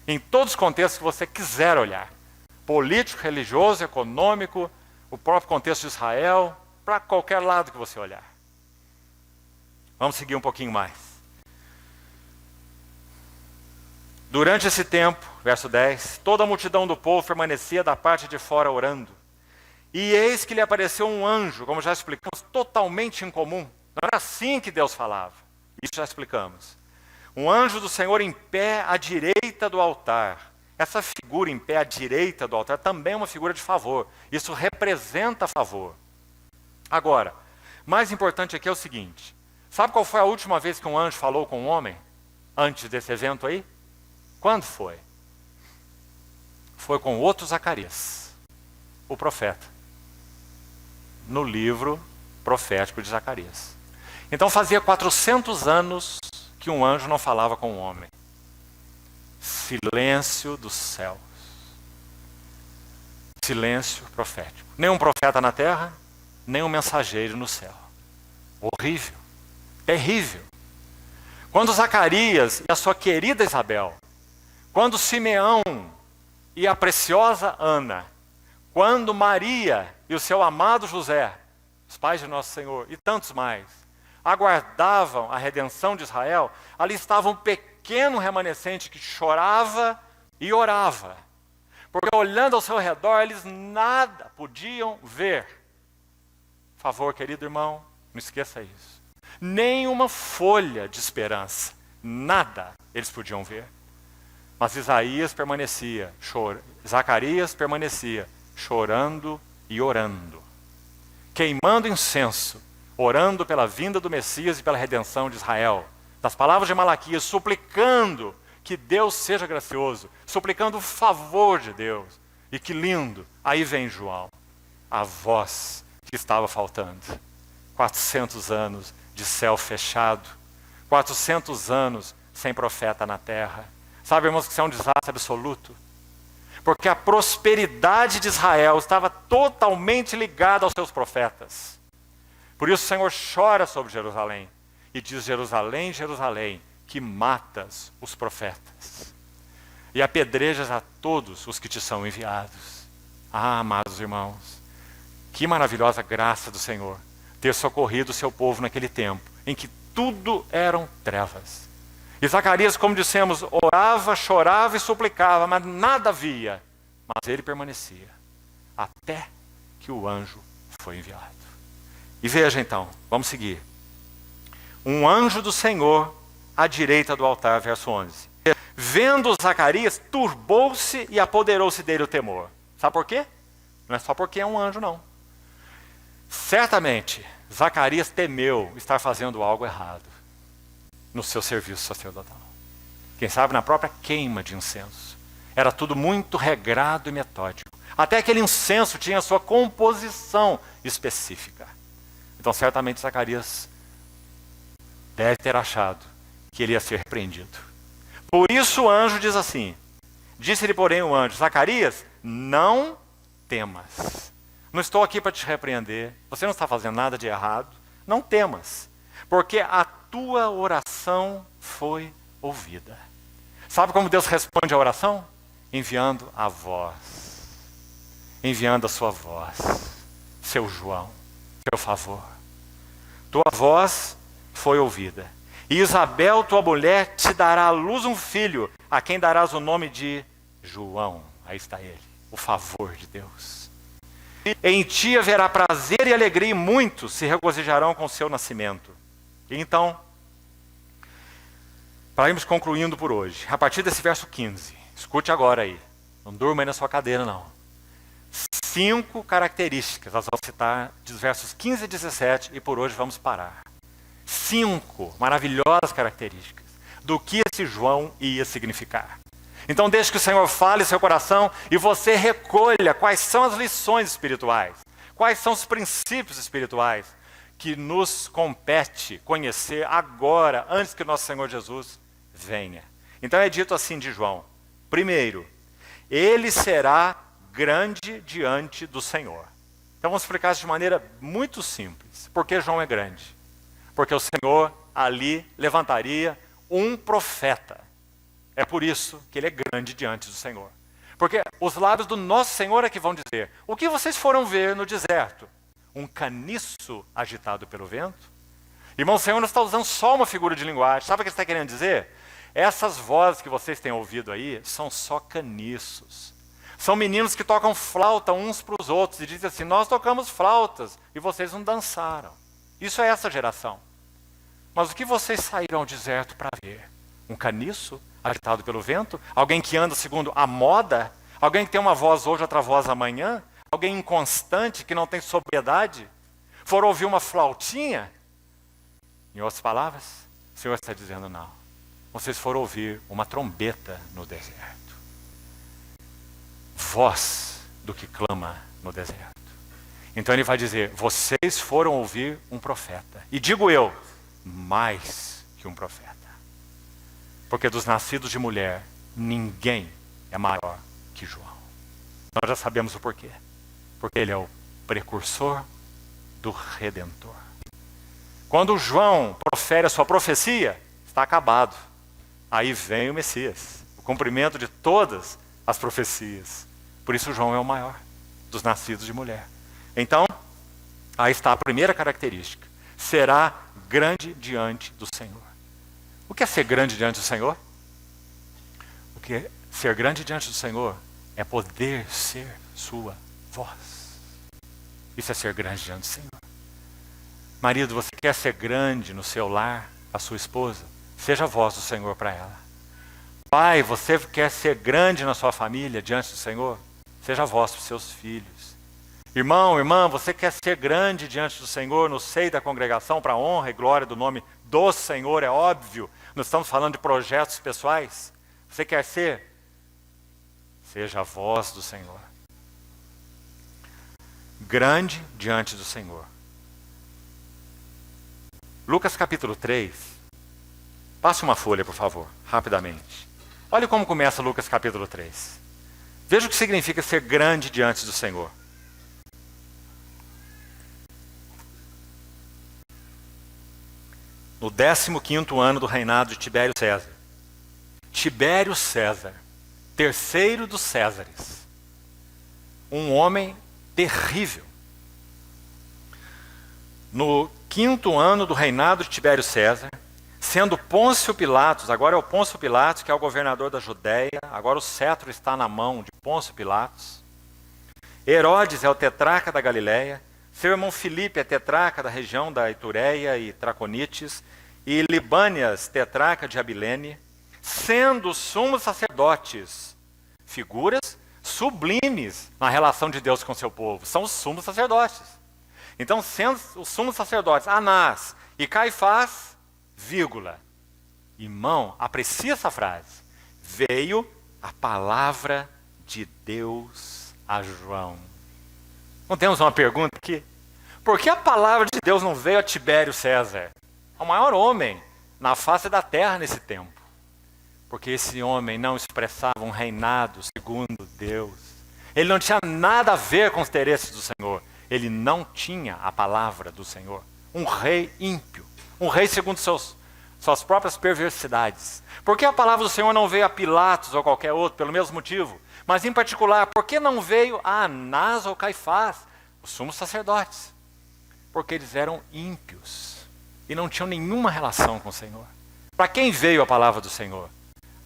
Em todos os contextos que você quiser olhar, político, religioso, econômico, o próprio contexto de Israel, para qualquer lado que você olhar. Vamos seguir um pouquinho mais. Durante esse tempo, verso 10, toda a multidão do povo permanecia da parte de fora orando. E eis que lhe apareceu um anjo, como já explicamos, totalmente incomum. Não era assim que Deus falava. Isso já explicamos. Um anjo do Senhor em pé à direita do altar. Essa figura em pé à direita do altar também é uma figura de favor. Isso representa favor. Agora, mais importante aqui é o seguinte. Sabe qual foi a última vez que um anjo falou com um homem? Antes desse evento aí? Quando foi? Foi com outro Zacarias, o profeta. No livro profético de Zacarias. Então fazia 400 anos que um anjo não falava com um homem. Silêncio dos céus. Silêncio profético. Nem um profeta na terra, nem um mensageiro no céu. Horrível. Terrível. Quando Zacarias e a sua querida Isabel, quando Simeão e a preciosa Ana, quando Maria e o seu amado José, os pais de Nosso Senhor e tantos mais, aguardavam a redenção de Israel, ali estava um pequeno remanescente que chorava e orava. Porque olhando ao seu redor, eles nada podiam ver. Por favor, querido irmão, não esqueça isso. Nem uma folha de esperança, nada eles podiam ver. Mas Zacarias permanecia chorando e orando, queimando incenso, orando pela vinda do Messias e pela redenção de Israel. Das palavras de Malaquias, suplicando que Deus seja gracioso, suplicando o favor de Deus. E que lindo, aí vem João, a voz que estava faltando. 400 anos de céu fechado, 400 anos sem profeta na terra. Sabe, irmãos, que isso é um desastre absoluto? Porque a prosperidade de Israel estava totalmente ligada aos seus profetas. Por isso o Senhor chora sobre Jerusalém e diz: Jerusalém, Jerusalém, que matas os profetas e apedrejas a todos os que te são enviados. Ah, amados irmãos, que maravilhosa graça do Senhor ter socorrido o seu povo naquele tempo em que tudo eram trevas. E Zacarias, como dissemos, orava, chorava e suplicava, mas nada via. Mas ele permanecia, até que o anjo foi enviado. E veja então, vamos seguir. Um anjo do Senhor à direita do altar, verso 11. Vendo Zacarias, turbou-se e apoderou-se dele o temor. Sabe por quê? Não é só porque é um anjo, não. Certamente, Zacarias temeu estar fazendo algo errado no seu serviço sacerdotal. Quem sabe na própria queima de incenso. Era tudo muito regrado e metódico. Até aquele incenso tinha a sua composição específica. Então certamente Zacarias deve ter achado que ele ia ser repreendido. Por isso o anjo diz assim, disse-lhe porém o anjo: Zacarias, não temas. Não estou aqui para te repreender, você não está fazendo nada de errado, não temas, porque a tua oração foi ouvida. Sabe como Deus responde à oração? Enviando a voz. Enviando a sua voz. Seu João, seu favor. Tua voz foi ouvida. E Isabel, tua mulher, te dará à luz um filho, a quem darás o nome de João. Aí está ele, o favor de Deus. Em ti haverá prazer e alegria, e muitos se regozijarão com o seu nascimento. E então, para irmos concluindo por hoje, a partir desse verso 15, escute agora aí, não durma aí na sua cadeira não. 5 características, nós vamos citar dos versos 15 e 17, e por hoje vamos parar. 5 maravilhosas características do que esse João ia significar. Então deixe que o Senhor fale seu coração e você recolha quais são as lições espirituais, quais são os princípios espirituais que nos compete conhecer agora, antes que o nosso Senhor Jesus venha. Então é dito assim de João: primeiro, ele será grande diante do Senhor. Então vamos explicar isso de maneira muito simples. Por que João é grande? Porque o Senhor ali levantaria um profeta. É por isso que ele é grande diante do Senhor. Porque os lábios do nosso Senhor é que vão dizer: o que vocês foram ver no deserto? Um caniço agitado pelo vento? Irmão, o Senhor não está usando só uma figura de linguagem. Sabe o que ele está querendo dizer? Essas vozes que vocês têm ouvido aí são só caniços. São meninos que tocam flauta uns para os outros e dizem assim: nós tocamos flautas e vocês não dançaram. Isso é essa geração. Mas o que vocês saíram ao deserto para ver? Um caniço agitado pelo vento? Alguém que anda segundo a moda? Alguém que tem uma voz hoje, outra voz amanhã? Alguém inconstante, que não tem sobriedade? Foram ouvir uma flautinha? Em outras palavras, o Senhor está dizendo: não. Vocês foram ouvir uma trombeta no deserto. Voz do que clama no deserto. Então ele vai dizer: vocês foram ouvir um profeta. E digo eu, mais que um profeta. Porque dos nascidos de mulher, ninguém é maior que João. Nós já sabemos o porquê. Porque ele é o precursor do Redentor. Quando João profere a sua profecia, está acabado. Aí vem o Messias, o cumprimento de todas as profecias. Por isso João é o maior dos nascidos de mulher. Então, aí está a primeira característica. Será grande diante do Senhor. O que é ser grande diante do Senhor? O que é ser grande diante do Senhor é poder ser sua voz. Isso é ser grande diante do Senhor. Marido, você quer ser grande no seu lar, a sua esposa? Seja a voz do Senhor para ela. Pai, você quer ser grande na sua família diante do Senhor? Seja a voz para os seus filhos. Irmão, irmã, você quer ser grande diante do Senhor no seio da congregação para a honra e glória do nome do Senhor? É óbvio. Nós estamos falando de projetos pessoais. Você quer ser? Seja a voz do Senhor. Grande diante do Senhor. Lucas capítulo 3. Passe uma folha, por favor, rapidamente. Olha como começa Lucas capítulo 3. Veja o que significa ser grande diante do Senhor. No 15º ano do reinado de Tibério César. Tibério César, terceiro dos Césares. Um homem terrível. No 5º ano do reinado de Tibério César, sendo Pôncio Pilatos, agora é o Pôncio Pilatos que é o governador da Judéia, agora o cetro está na mão de Pôncio Pilatos. Herodes é o tetrarca da Galileia, seu irmão Filipe é tetrarca da região da Itureia e Traconites, e Libânias, tetrarca de Abilene, sendo sumos sacerdotes, figuras sublimes na relação de Deus com seu povo, são os sumos sacerdotes. Então, sendo os sumos sacerdotes, Anás e Caifás, vírgula. Irmão, aprecie essa frase. Veio a palavra de Deus a João. Não temos uma pergunta aqui? Por que a palavra de Deus não veio a Tibério César? O maior homem na face da terra nesse tempo. Porque esse homem não expressava um reinado segundo Deus. Ele não tinha nada a ver com os interesses do Senhor. Ele não tinha a palavra do Senhor. Um rei ímpio. Um rei segundo suas próprias perversidades. Por que a palavra do Senhor não veio a Pilatos ou qualquer outro, pelo mesmo motivo? Mas em particular, por que não veio a Anás ou Caifás, os sumos sacerdotes? Porque eles eram ímpios e não tinham nenhuma relação com o Senhor. Para quem veio a palavra do Senhor?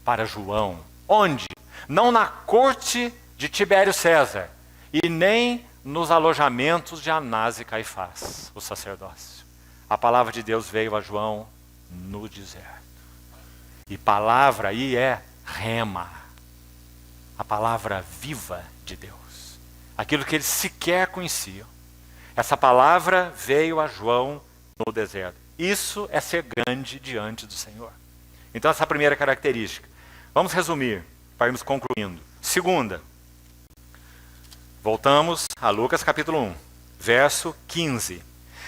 Para João. Onde? Não na corte de Tibério César e nem nos alojamentos de Anás e Caifás, o sacerdócio. A palavra de Deus veio a João no deserto. E palavra aí é rema, a palavra viva de Deus, aquilo que eles sequer conheciam. Essa palavra veio a João no deserto. Isso é ser grande diante do Senhor. Então essa é a primeira característica. Vamos resumir, para irmos concluindo. Segunda, voltamos a Lucas capítulo 1, verso 15.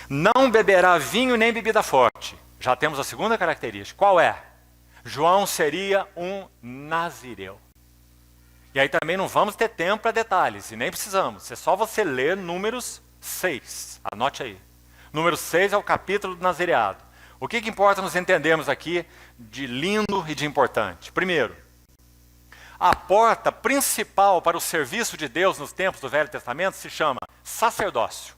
Não beberá vinho nem bebida forte. Já temos a segunda característica. Qual é? João seria um nazireu. E aí também não vamos ter tempo para detalhes, e nem precisamos. É só você ler Números 6. Anote aí. Número 6 é o capítulo do nazireado. O que importa nos entendermos aqui de lindo e de importante? Primeiro, a porta principal para o serviço de Deus nos tempos do Velho Testamento se chama sacerdócio.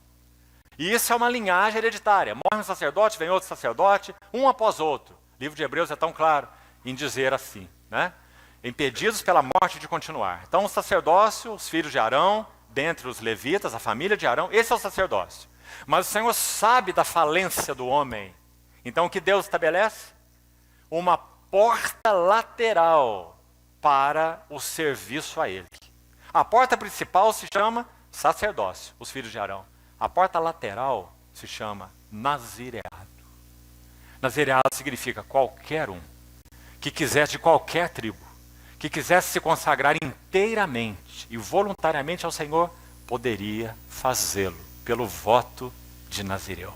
E isso é uma linhagem hereditária. Morre um sacerdote, vem outro sacerdote, um após outro. O livro de Hebreus é tão claro em dizer assim, né? Impedidos pela morte de continuar. Então o sacerdócio, os filhos de Arão, dentre os levitas, a família de Arão, esse é o sacerdócio. Mas o Senhor sabe da falência do homem. Então o que Deus estabelece? Uma porta lateral para o serviço a Ele. A porta principal se chama sacerdócio, os filhos de Arão. A porta lateral se chama nazireado. Nazireado significa qualquer um que quisesse de qualquer tribo, que quisesse se consagrar inteiramente e voluntariamente ao Senhor, poderia fazê-lo pelo voto de nazireu.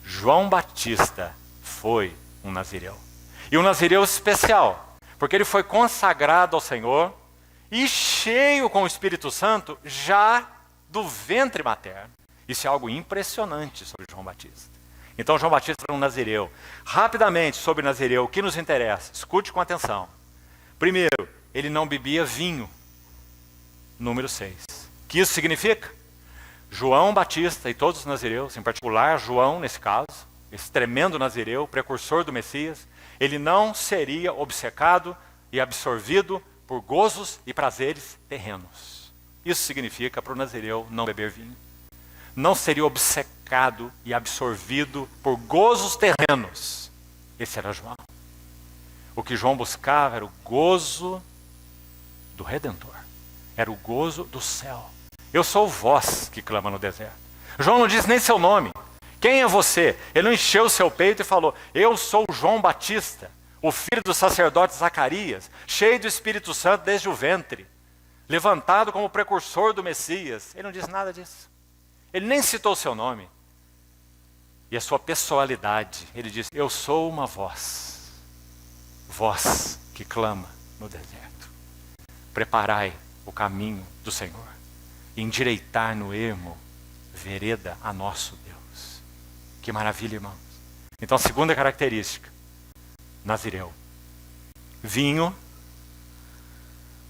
João Batista foi um nazireu. E um nazireu especial, porque ele foi consagrado ao Senhor e cheio com o Espírito Santo já do ventre materno. Isso é algo impressionante sobre João Batista. Então João Batista era um nazireu. Rapidamente sobre nazireu, o que nos interessa? Escute com atenção. Primeiro, ele não bebia vinho. Número 6. O que isso significa? João Batista e todos os nazireus, em particular João nesse caso, esse tremendo nazireu, precursor do Messias, ele não seria obcecado e absorvido por gozos e prazeres terrenos. Isso significa para o nazireu não beber vinho. Não seria obcecado e absorvido por gozos terrenos. Esse era João. O que João buscava era o gozo do Redentor. Era o gozo do céu. Eu sou voz que clama no deserto. João não disse nem seu nome. Quem é você? Ele não encheu o seu peito e falou: eu sou João Batista, o filho do sacerdote Zacarias, cheio do Espírito Santo desde o ventre, levantado como precursor do Messias. Ele não disse nada disso. Ele nem citou o seu nome. E a sua pessoalidade. Ele disse: eu sou uma voz. Voz que clama no deserto. Preparai o caminho do Senhor. Endireitar no ermo vereda a nosso Deus. Que maravilha, irmãos. Então, segunda característica, nazireu. Vinho,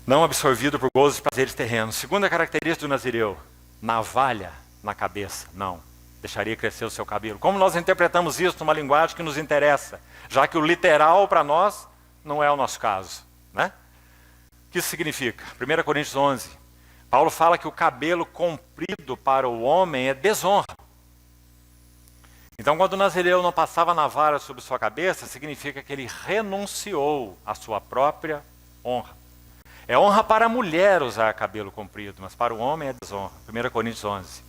não absorvido por gozos e prazeres terrenos. Segunda característica do nazireu, navalha na cabeça. Não, deixaria crescer o seu cabelo. Como nós interpretamos isso numa linguagem que nos interessa, já que o literal para nós não é o nosso caso, né? O que isso significa? 1 Coríntios 11, Paulo fala que o cabelo comprido para o homem é desonra. Então, quando o nazireu não passava navalha sobre sua cabeça, significa que ele renunciou à sua própria honra. É honra para a mulher usar cabelo comprido, mas para o homem é desonra. 1 Coríntios 11.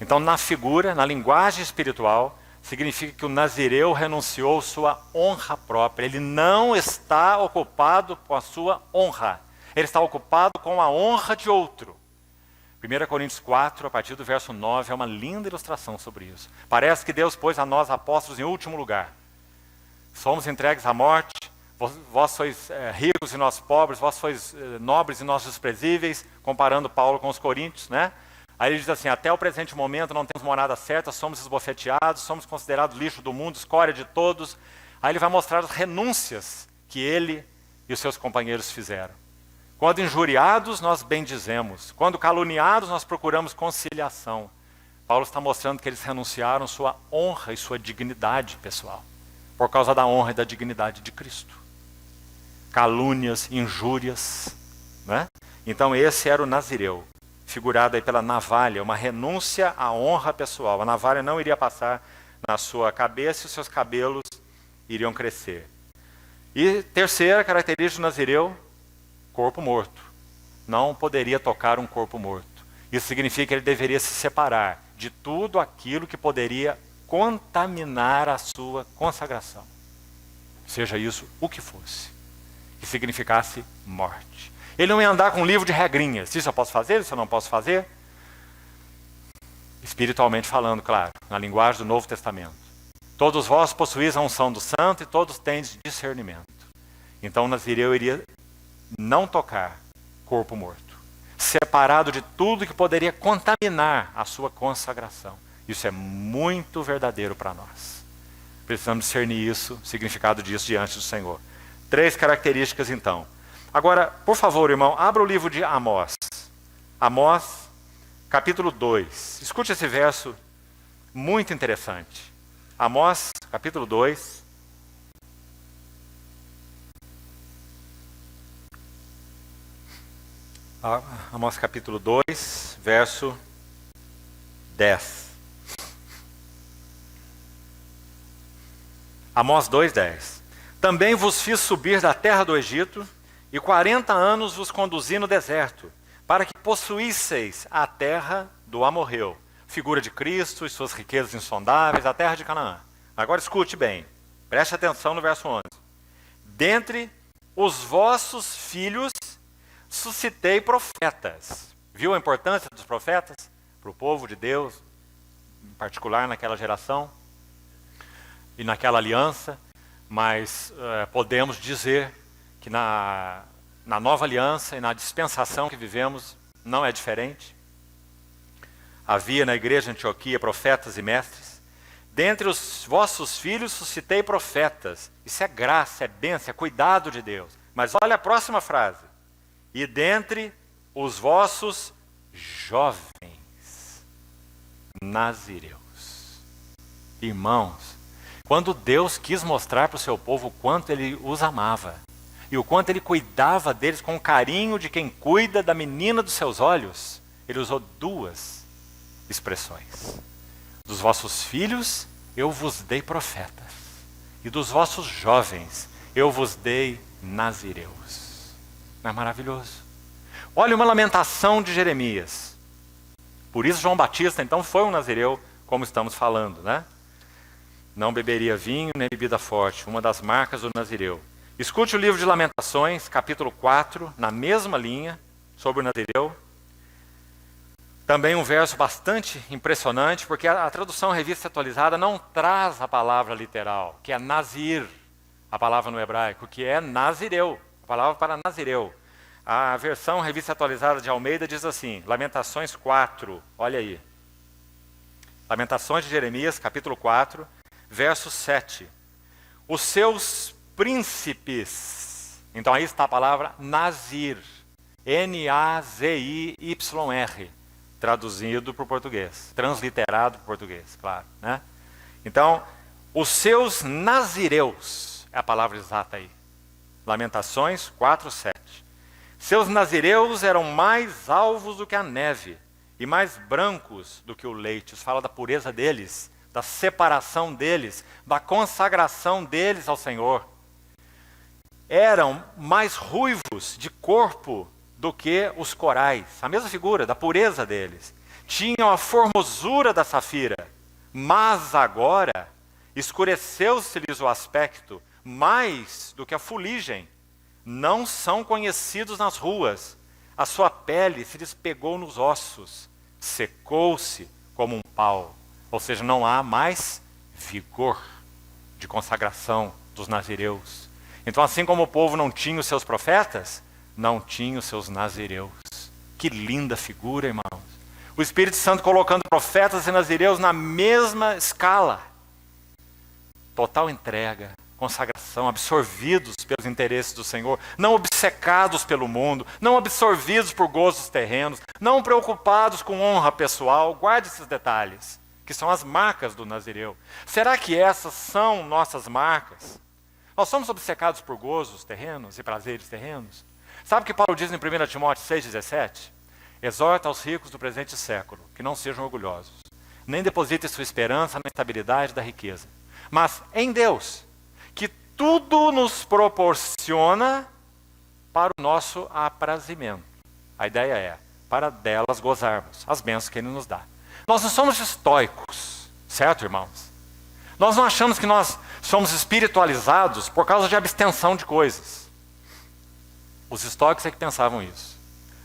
Então, na figura, na linguagem espiritual, significa que o nazireu renunciou sua honra própria. Ele não está ocupado com a sua honra. Ele está ocupado com a honra de outro. 1 Coríntios 4, a partir do verso 9, é uma linda ilustração sobre isso. Parece que Deus pôs a nós apóstolos em último lugar. Somos entregues à morte, vós sois ricos e nós pobres, vós sois nobres e nós desprezíveis, comparando Paulo com os coríntios, né? Aí ele diz assim: até o presente momento não temos morada certa, somos esbofeteados, somos considerados lixo do mundo, escória de todos. Aí ele vai mostrar as renúncias que ele e os seus companheiros fizeram. Quando injuriados, nós bendizemos. Quando caluniados, nós procuramos conciliação. Paulo está mostrando que eles renunciaram sua honra e sua dignidade pessoal, por causa da honra e da dignidade de Cristo. Calúnias, injúrias, né? Então esse era o nazireu, figurado aí pela navalha, uma renúncia à honra pessoal. A navalha não iria passar na sua cabeça e os seus cabelos iriam crescer. E terceira característica do nazireu, corpo morto. Não poderia tocar um corpo morto. Isso significa que ele deveria se separar de tudo aquilo que poderia contaminar a sua consagração. Seja isso o que fosse. Que significasse morte. Ele não ia andar com um livro de regrinhas. Isso eu posso fazer, isso eu não posso fazer. Espiritualmente falando, claro, na linguagem do Novo Testamento. Todos vós possuís a unção do santo e todos tendes discernimento. Então o nazireu iria não tocar corpo morto, separado de tudo que poderia contaminar a sua consagração. Isso é muito verdadeiro para nós. Precisamos discernir isso, o significado disso diante do Senhor. 3 características então. Agora, por favor, irmão, abra o livro de Amós. Amós, capítulo 2. Escute esse verso muito interessante. Amós, capítulo 2. Amós capítulo 2, verso 10. Amós 2:10. Também vos fiz subir da terra do Egito, e 40 anos vos conduzi no deserto, para que possuísseis a terra do amorreu, figura de Cristo e suas riquezas insondáveis, a terra de Canaã. Agora escute bem, preste atenção no verso 11. Dentre os vossos filhos suscitei profetas. Viu a importância dos profetas para o povo de Deus, em particular naquela geração e naquela aliança? Mas podemos dizer que na nova aliança e na dispensação que vivemos não é diferente. Havia na igreja de Antioquia profetas e mestres. Dentre os vossos filhos suscitei profetas. Isso é graça, é bênção, é cuidado de Deus. Mas olha a próxima frase. E dentre os vossos jovens nazireus. Irmãos, quando Deus quis mostrar para o seu povo o quanto Ele os amava, e o quanto Ele cuidava deles com o carinho de quem cuida da menina dos seus olhos, Ele usou 2 expressões. Dos vossos filhos eu vos dei profetas, e dos vossos jovens eu vos dei nazireus. Não é maravilhoso? Olha uma lamentação de Jeremias. Por isso João Batista então foi um nazireu, como estamos falando, né? Não beberia vinho nem bebida forte, uma das marcas do nazireu. Escute o livro de Lamentações, capítulo 4, na mesma linha, sobre o nazireu. Também um verso bastante impressionante, porque a tradução Revista Atualizada não traz a palavra literal, que é nazir, a palavra no hebraico, que é nazireu, a palavra para nazireu. A versão Revista Atualizada de Almeida diz assim, Lamentações 4, olha aí. Lamentações de Jeremias, capítulo 4, verso 7. Os seus príncipes, então aí está a palavra nazir, N-A-Z-I-Y-R, traduzido para o português, transliterado para o português, claro, né? Então, os seus nazireus, é a palavra exata aí, Lamentações 4, 7. Seus nazireus eram mais alvos do que a neve, e mais brancos do que o leite. Isso fala da pureza deles, da separação deles, da consagração deles ao Senhor. Eram mais ruivos de corpo do que os corais, a mesma figura da pureza deles. Tinham a formosura da safira, mas agora escureceu-se-lhes o aspecto mais do que a fuligem. Não são conhecidos nas ruas, a sua pele se lhes pegou nos ossos, secou-se como um pau. Ou seja, não há mais vigor de consagração dos nazireus. Então, assim como o povo não tinha os seus profetas, não tinha os seus nazireus. Que linda figura, irmãos. O Espírito Santo colocando profetas e nazireus na mesma escala. Total entrega, consagração, absorvidos pelos interesses do Senhor, não obcecados pelo mundo, não absorvidos por gozos terrenos, não preocupados com honra pessoal. Guarde esses detalhes, que são as marcas do nazireu. Será que essas são nossas marcas? Nós somos obcecados por gozos terrenos e prazeres terrenos? Sabe o que Paulo diz em 1 Timóteo 6,17? Exorta aos ricos do presente século, que não sejam orgulhosos, nem depositem sua esperança na estabilidade da riqueza, mas em Deus, que tudo nos proporciona para o nosso aprazimento. A ideia é, para delas gozarmos as bênçãos que Ele nos dá. Nós não somos estoicos, certo, irmãos? Nós não achamos que nós somos espiritualizados por causa de abstenção de coisas. Os estoicos é que pensavam isso.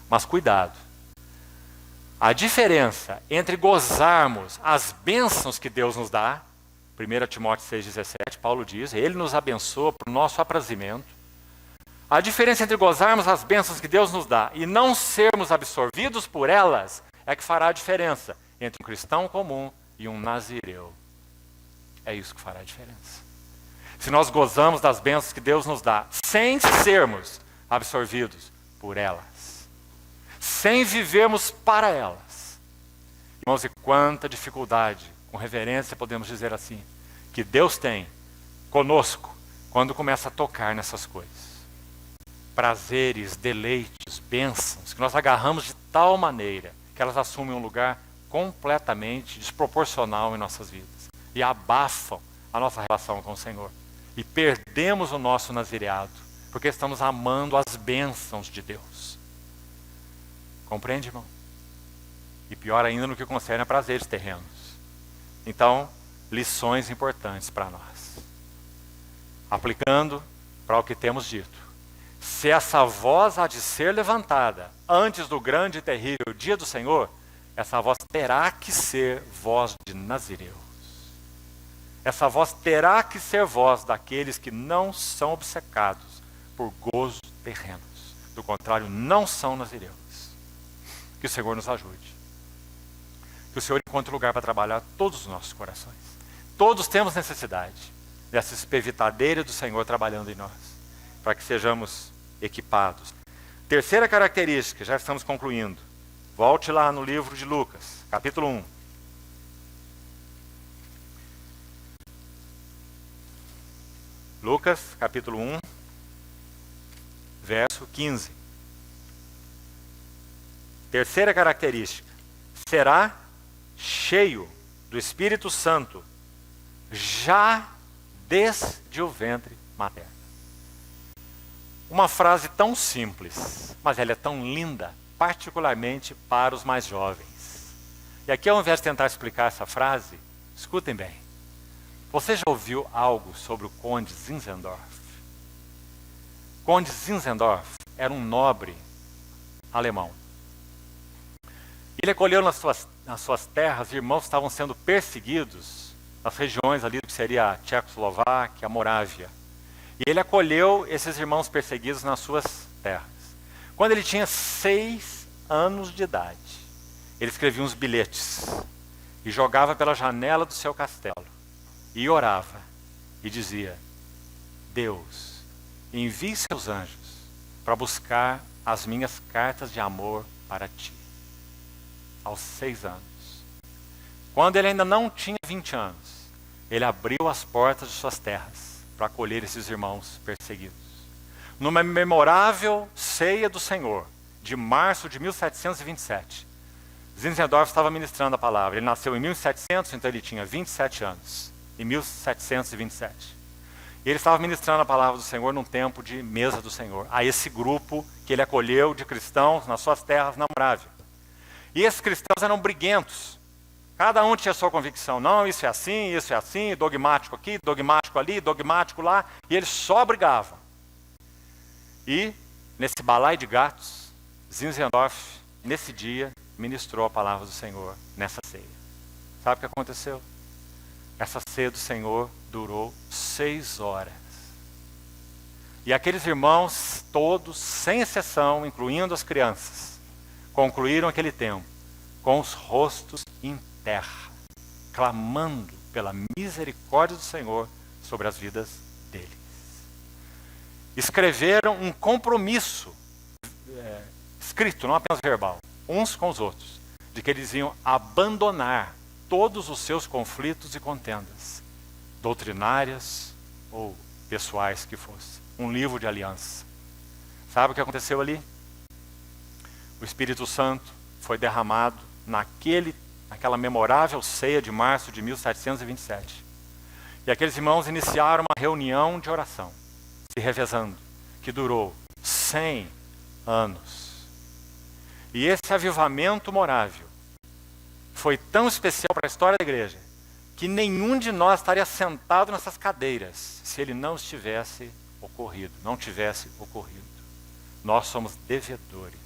Mas cuidado. A diferença entre gozarmos as bênçãos que Deus nos dá, 1 Timóteo 6,17, Paulo diz, Ele nos abençoa para o nosso aprazimento. A diferença entre gozarmos as bênçãos que Deus nos dá e não sermos absorvidos por elas é que fará a diferença entre um cristão comum e um nazireu. É isso que fará a diferença. Se nós gozamos das bênçãos que Deus nos dá, sem sermos absorvidos por elas, sem vivermos para elas. Irmãos, e quanta dificuldade, com reverência podemos dizer assim, que Deus tem conosco quando começa a tocar nessas coisas. Prazeres, deleites, bênçãos, que nós agarramos de tal maneira que elas assumem um lugar completamente desproporcional em nossas vidas e abafam a nossa relação com o Senhor. E perdemos o nosso nazireado, porque estamos amando as bênçãos de Deus. Compreende, irmão? E pior ainda no que concerne a prazeres terrenos. Então, lições importantes para nós. Aplicando para o que temos dito. Se essa voz há de ser levantada antes do grande e terrível dia do Senhor, essa voz terá que ser voz de nazireus. Essa voz terá que ser voz daqueles que não são obcecados por gozos terrenos. Do contrário, não são nazireus. Que o Senhor nos ajude. Que o Senhor encontre lugar para trabalhar todos os nossos corações. Todos temos necessidade dessa espevitadeira do Senhor trabalhando em nós, para que sejamos equipados. Terceira característica, já estamos concluindo. Volte lá no livro de Lucas, capítulo 1. Lucas, capítulo 1, verso 15. Terceira característica, será cheio do Espírito Santo já desde o ventre materno. Uma frase tão simples, mas ela é tão linda, particularmente para os mais jovens. E aqui, ao invés de tentar explicar essa frase, escutem bem. Você já ouviu algo sobre o Conde Zinzendorf? Conde Zinzendorf era um nobre alemão. Ele acolheu nas suas terras irmãos que estavam sendo perseguidos nas regiões ali do que seria a Tchecoslováquia, a Morávia. E ele acolheu esses irmãos perseguidos nas suas terras. Quando ele tinha 6 anos de idade, ele escrevia uns bilhetes e jogava pela janela do seu castelo e orava e dizia: Deus, envie seus anjos para buscar as minhas cartas de amor para ti. Aos 6 anos. Quando ele ainda não tinha 20 anos, ele abriu as portas de suas terras para acolher esses irmãos perseguidos. Numa memorável ceia do Senhor, de março de 1727, Zinzendorf estava ministrando a palavra. Ele nasceu em 1700, então ele tinha 27 anos, em 1727. E ele estava ministrando a palavra do Senhor num tempo de mesa do Senhor, a esse grupo que ele acolheu de cristãos nas suas terras na Morávia. E esses cristãos eram briguentos. Cada um tinha a sua convicção. Não, isso é assim, dogmático aqui, dogmático ali, dogmático lá. E eles só brigavam. E, nesse balaio de gatos, Zinzendorf, nesse dia, ministrou a palavra do Senhor nessa ceia. Sabe o que aconteceu? Essa ceia do Senhor durou 6 horas. E aqueles irmãos, todos, sem exceção, incluindo as crianças, concluíram aquele tempo com os rostos em terra, clamando pela misericórdia do Senhor sobre as vidas deles. escreveram um compromisso escrito, não apenas verbal, uns com os outros, de que eles iam abandonar todos os seus conflitos e contendas, doutrinárias ou pessoais que fossem. Um livro de aliança. Sabe o que aconteceu ali? O Espírito Santo foi derramado naquela memorável ceia de março de 1727. E aqueles irmãos iniciaram uma reunião de oração, se revezando, que durou 100 anos. E esse avivamento morável foi tão especial para a história da igreja, que nenhum de nós estaria sentado nessas cadeiras se ele não tivesse ocorrido. Nós somos devedores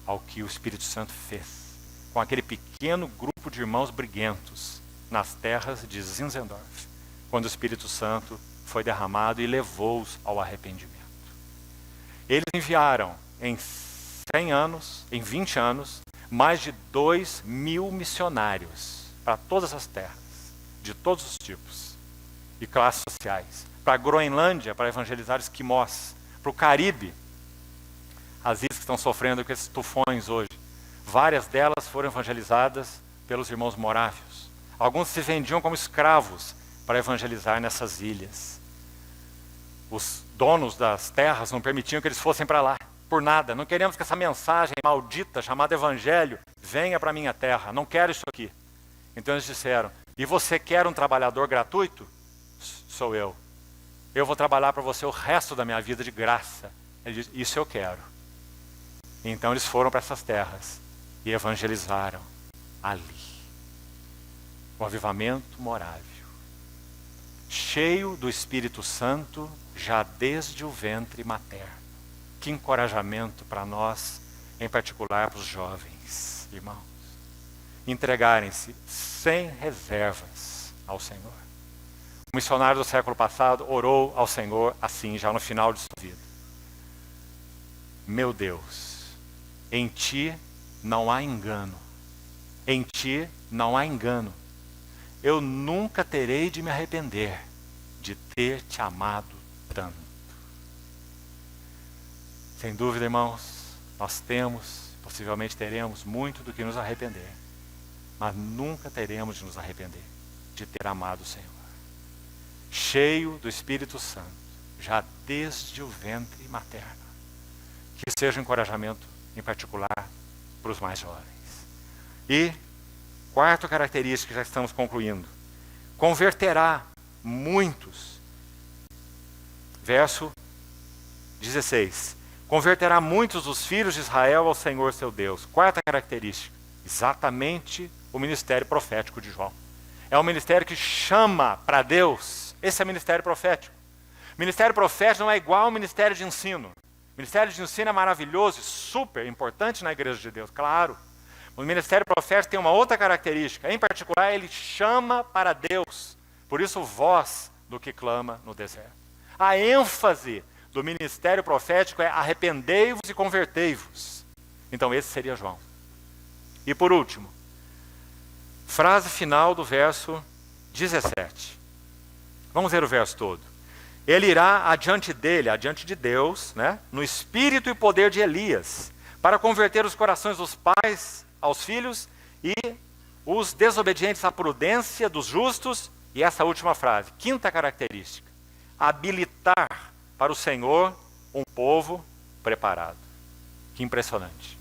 ao que o Espírito Santo fez com aquele pequeno grupo de irmãos briguentos nas terras de Zinzendorf, quando o Espírito Santo foi derramado e levou-os ao arrependimento. Eles enviaram em 100 anos, em 20 anos, mais de 2.000 missionários para todas as terras, de todos os tipos e classes sociais. Para a Groenlândia, para evangelizar esquimós. Para o Caribe, as ilhas que estão sofrendo com esses tufões hoje. Várias delas foram evangelizadas pelos irmãos morávios. Alguns se vendiam como escravos para evangelizar nessas ilhas. Os donos das terras não permitiam que eles fossem para lá, por nada. Não queremos que essa mensagem maldita, chamada evangelho, venha para a minha terra. Não quero isso aqui. Então eles disseram, e você quer um trabalhador gratuito? Sou eu. Eu vou trabalhar para você o resto da minha vida de graça. Ele disse, isso eu quero. Então eles foram para essas terras e evangelizaram ali. O avivamento morável, cheio do Espírito Santo, já desde o ventre materno. Que encorajamento para nós, em particular para os jovens, irmãos. Entregarem-se sem reservas ao Senhor. O missionário do século passado orou ao Senhor assim, já no final de sua vida. Meu Deus, em Ti não há engano. Em Ti não há engano. Eu nunca terei de me arrepender de ter Te amado tanto. Sem dúvida, irmãos, nós possivelmente teremos muito do que nos arrepender. Mas nunca teremos de nos arrepender de ter amado o Senhor. Cheio do Espírito Santo, já desde o ventre materno. Que seja um encorajamento, em particular, para os mais jovens. E, quarta característica, já estamos concluindo. Converterá muitos. Verso 16. Converterá muitos dos filhos de Israel ao Senhor seu Deus. Quarta característica. Exatamente o ministério profético de João. É um ministério que chama para Deus. Esse é o ministério profético. O ministério profético não é igual ao ministério de ensino. O ministério de ensino é maravilhoso e super importante na igreja de Deus, claro. O ministério profético tem uma outra característica. Em particular, ele chama para Deus. Por isso, voz do que clama no deserto. A ênfase do ministério profético é arrependei-vos e convertei-vos. Então, esse seria João. E por último, frase final do verso 17. Vamos ver o verso todo. Ele irá adiante dele, adiante de Deus, né, no espírito e poder de Elias, para converter os corações dos pais aos filhos e os desobedientes à prudência dos justos. E essa última frase, quinta característica, habilitar para o Senhor um povo preparado. Que impressionante.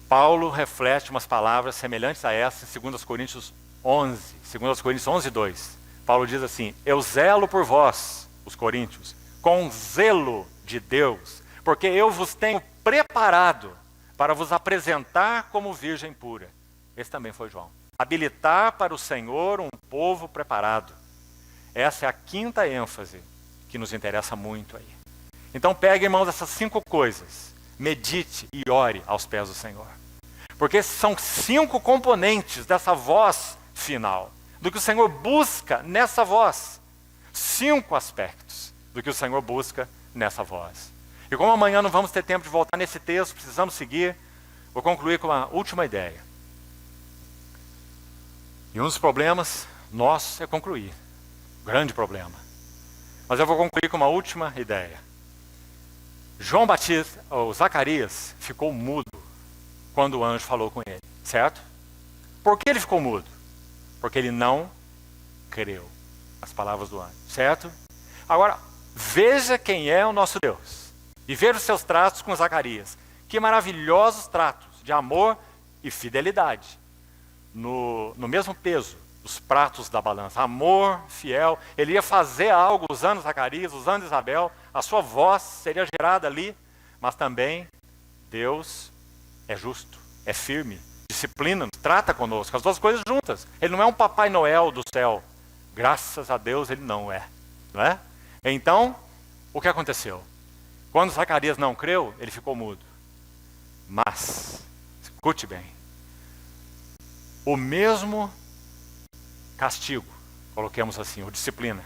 Paulo reflete umas palavras semelhantes a essas em 2 Coríntios 11, 2 Coríntios 11, 2. Paulo diz assim, eu zelo por vós, os coríntios, com zelo de Deus, porque eu vos tenho preparado para vos apresentar como virgem pura. Esse também foi João. Habilitar para o Senhor um povo preparado. Essa é a quinta ênfase que nos interessa muito aí. Então pegue, irmãos, essas 5 coisas, medite e ore aos pés do Senhor. Porque são 5 componentes dessa voz final, do que o Senhor busca nessa voz. 5 aspectos do que o Senhor busca nessa voz. E como amanhã não vamos ter tempo de voltar nesse texto, precisamos seguir, vou concluir com uma última ideia. E um dos problemas nossos é concluir. Grande problema. Mas eu vou concluir com uma última ideia. João Batista, ou Zacarias, ficou mudo quando o anjo falou com ele, certo? Por que ele ficou mudo? Porque ele não creu nas palavras do anjo, certo? Agora, veja quem é o nosso Deus e veja os seus tratos com Zacarias. Que maravilhosos tratos de amor e fidelidade. No mesmo peso dos pratos da balança. Amor, fiel. Ele ia fazer algo usando Zacarias, usando Isabel. A sua voz seria gerada ali. Mas também Deus é justo, é firme, disciplina, trata conosco. As duas coisas juntas. Ele não é um Papai Noel do céu. Graças a Deus ele não é. Não é? Então, o que aconteceu? Quando Zacarias não creu, ele ficou mudo. Mas, escute bem, o mesmo castigo, coloquemos assim, ou disciplina,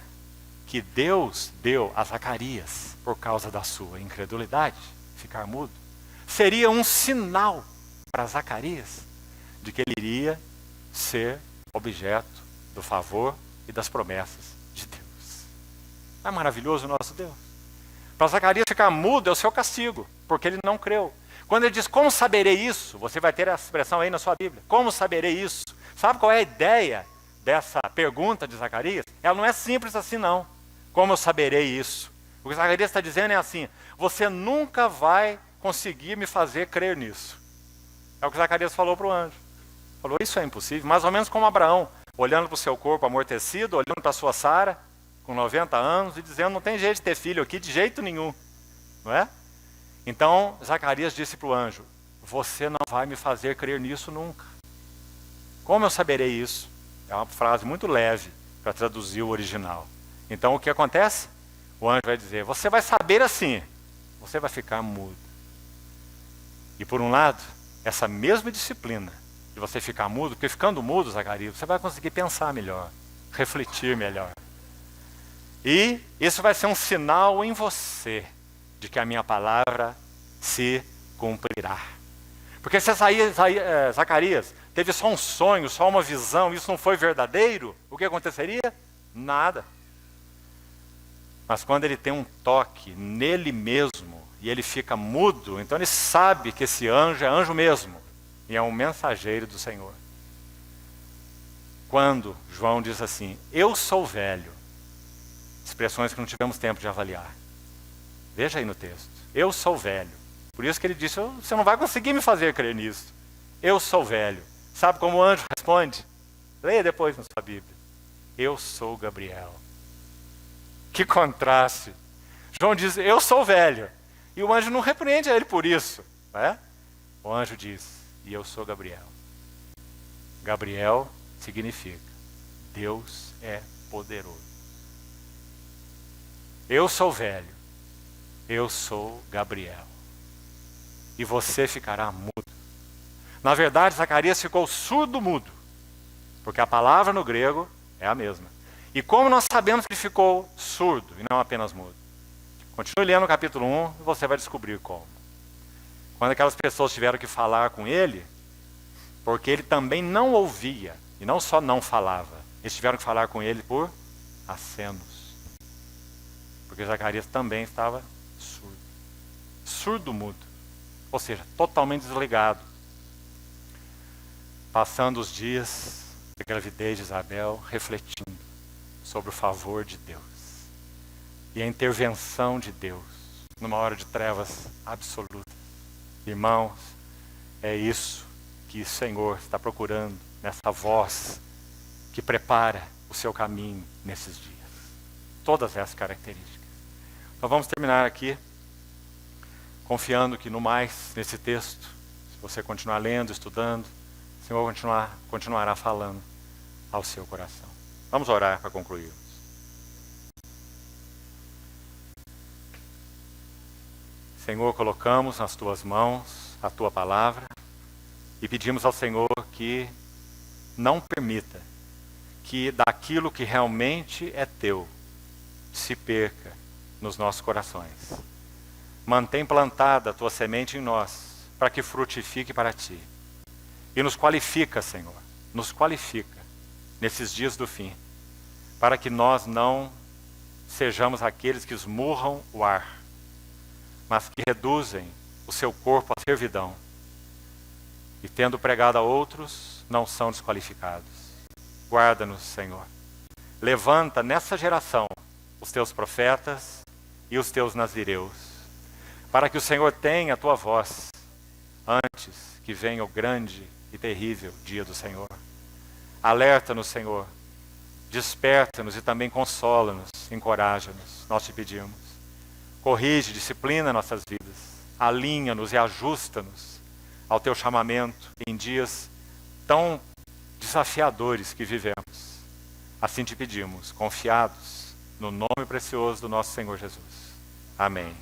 que Deus deu a Zacarias por causa da sua incredulidade, ficar mudo, seria um sinal para Zacarias de que ele iria ser objeto do favor e das promessas de Deus. Não é maravilhoso o nosso Deus? Para Zacarias ficar mudo é o seu castigo, porque ele não creu. Quando ele diz, como saberei isso? Você vai ter essa expressão aí na sua Bíblia. Como saberei isso? Sabe qual é a ideia dessa pergunta de Zacarias? Ela não é simples assim não. Como eu saberei isso? O que Zacarias está dizendo é assim, você nunca vai conseguir me fazer crer nisso. É o que Zacarias falou para o anjo. Falou, isso é impossível. Mais ou menos como Abraão, olhando para o seu corpo amortecido, olhando para a sua Sara, com 90 anos, e dizendo, não tem jeito de ter filho aqui de jeito nenhum. Não é? Então, Zacarias disse para o anjo, você não vai me fazer crer nisso nunca. Como eu saberei isso? É uma frase muito leve para traduzir o original. Então, o que acontece? O anjo vai dizer, você vai saber assim, você vai ficar mudo. E por um lado, essa mesma disciplina de você ficar mudo, porque ficando mudo, Zacarias, você vai conseguir pensar melhor, refletir melhor. E isso vai ser um sinal em você de que a minha palavra se cumprirá. Porque se Zacarias teve só um sonho, só uma visão, isso não foi verdadeiro, o que aconteceria? Nada. Mas quando ele tem um toque nele mesmo, e ele fica mudo, então ele sabe que esse anjo é anjo mesmo, e é um mensageiro do Senhor. Quando João diz assim, eu sou velho, expressões que não tivemos tempo de avaliar. Veja aí no texto. Eu sou velho. Por isso que ele disse, você não vai conseguir me fazer crer nisso. Eu sou velho. Sabe como o anjo responde? Leia depois na sua Bíblia. Eu sou Gabriel. Que contraste. João diz, eu sou velho. E o anjo não repreende a ele por isso. Não é? O anjo diz, e eu sou Gabriel. Gabriel significa, Deus é poderoso. Eu sou velho, eu sou Gabriel. E você ficará mudo. Na verdade, Zacarias ficou surdo-mudo, porque a palavra no grego é a mesma. E como nós sabemos que ele ficou surdo e não apenas mudo? Continue lendo o capítulo 1 e você vai descobrir como. Quando aquelas pessoas tiveram que falar com ele, porque ele também não ouvia, e não só não falava, eles tiveram que falar com ele por acenos. Porque Zacarias também estava surdo. Surdo-mudo. Ou seja, totalmente desligado. Passando os dias da gravidez de Isabel, refletindo sobre o favor de Deus. E a intervenção de Deus, numa hora de trevas absolutas. Irmãos, é isso que o Senhor está procurando nessa voz que prepara o seu caminho nesses dias. Todas essas características. Então vamos terminar aqui, confiando que no mais, nesse texto, se você continuar lendo, estudando, o Senhor continuará falando ao seu coração. Vamos orar para concluirmos. Senhor, colocamos nas tuas mãos a tua palavra e pedimos ao Senhor que não permita que daquilo que realmente é teu se perca nos nossos corações. Mantém plantada a tua semente em nós, para que frutifique para ti. E nos qualifica, Senhor, nos qualifica nesses dias do fim, para que nós não sejamos aqueles que esmurram o ar, mas que reduzem o seu corpo à servidão. E tendo pregado a outros, não são desqualificados. Guarda-nos, Senhor. Levanta nessa geração os teus profetas e os teus nazireus, para que o Senhor tenha a tua voz antes que venha o grande e terrível dia do Senhor. Alerta-nos, Senhor. Desperta-nos e também consola-nos, encoraja-nos, nós te pedimos. Corrige, disciplina nossas vidas, alinha-nos e ajusta-nos ao teu chamamento em dias tão desafiadores que vivemos. Assim te pedimos, confiados no nome precioso do nosso Senhor Jesus. Amém.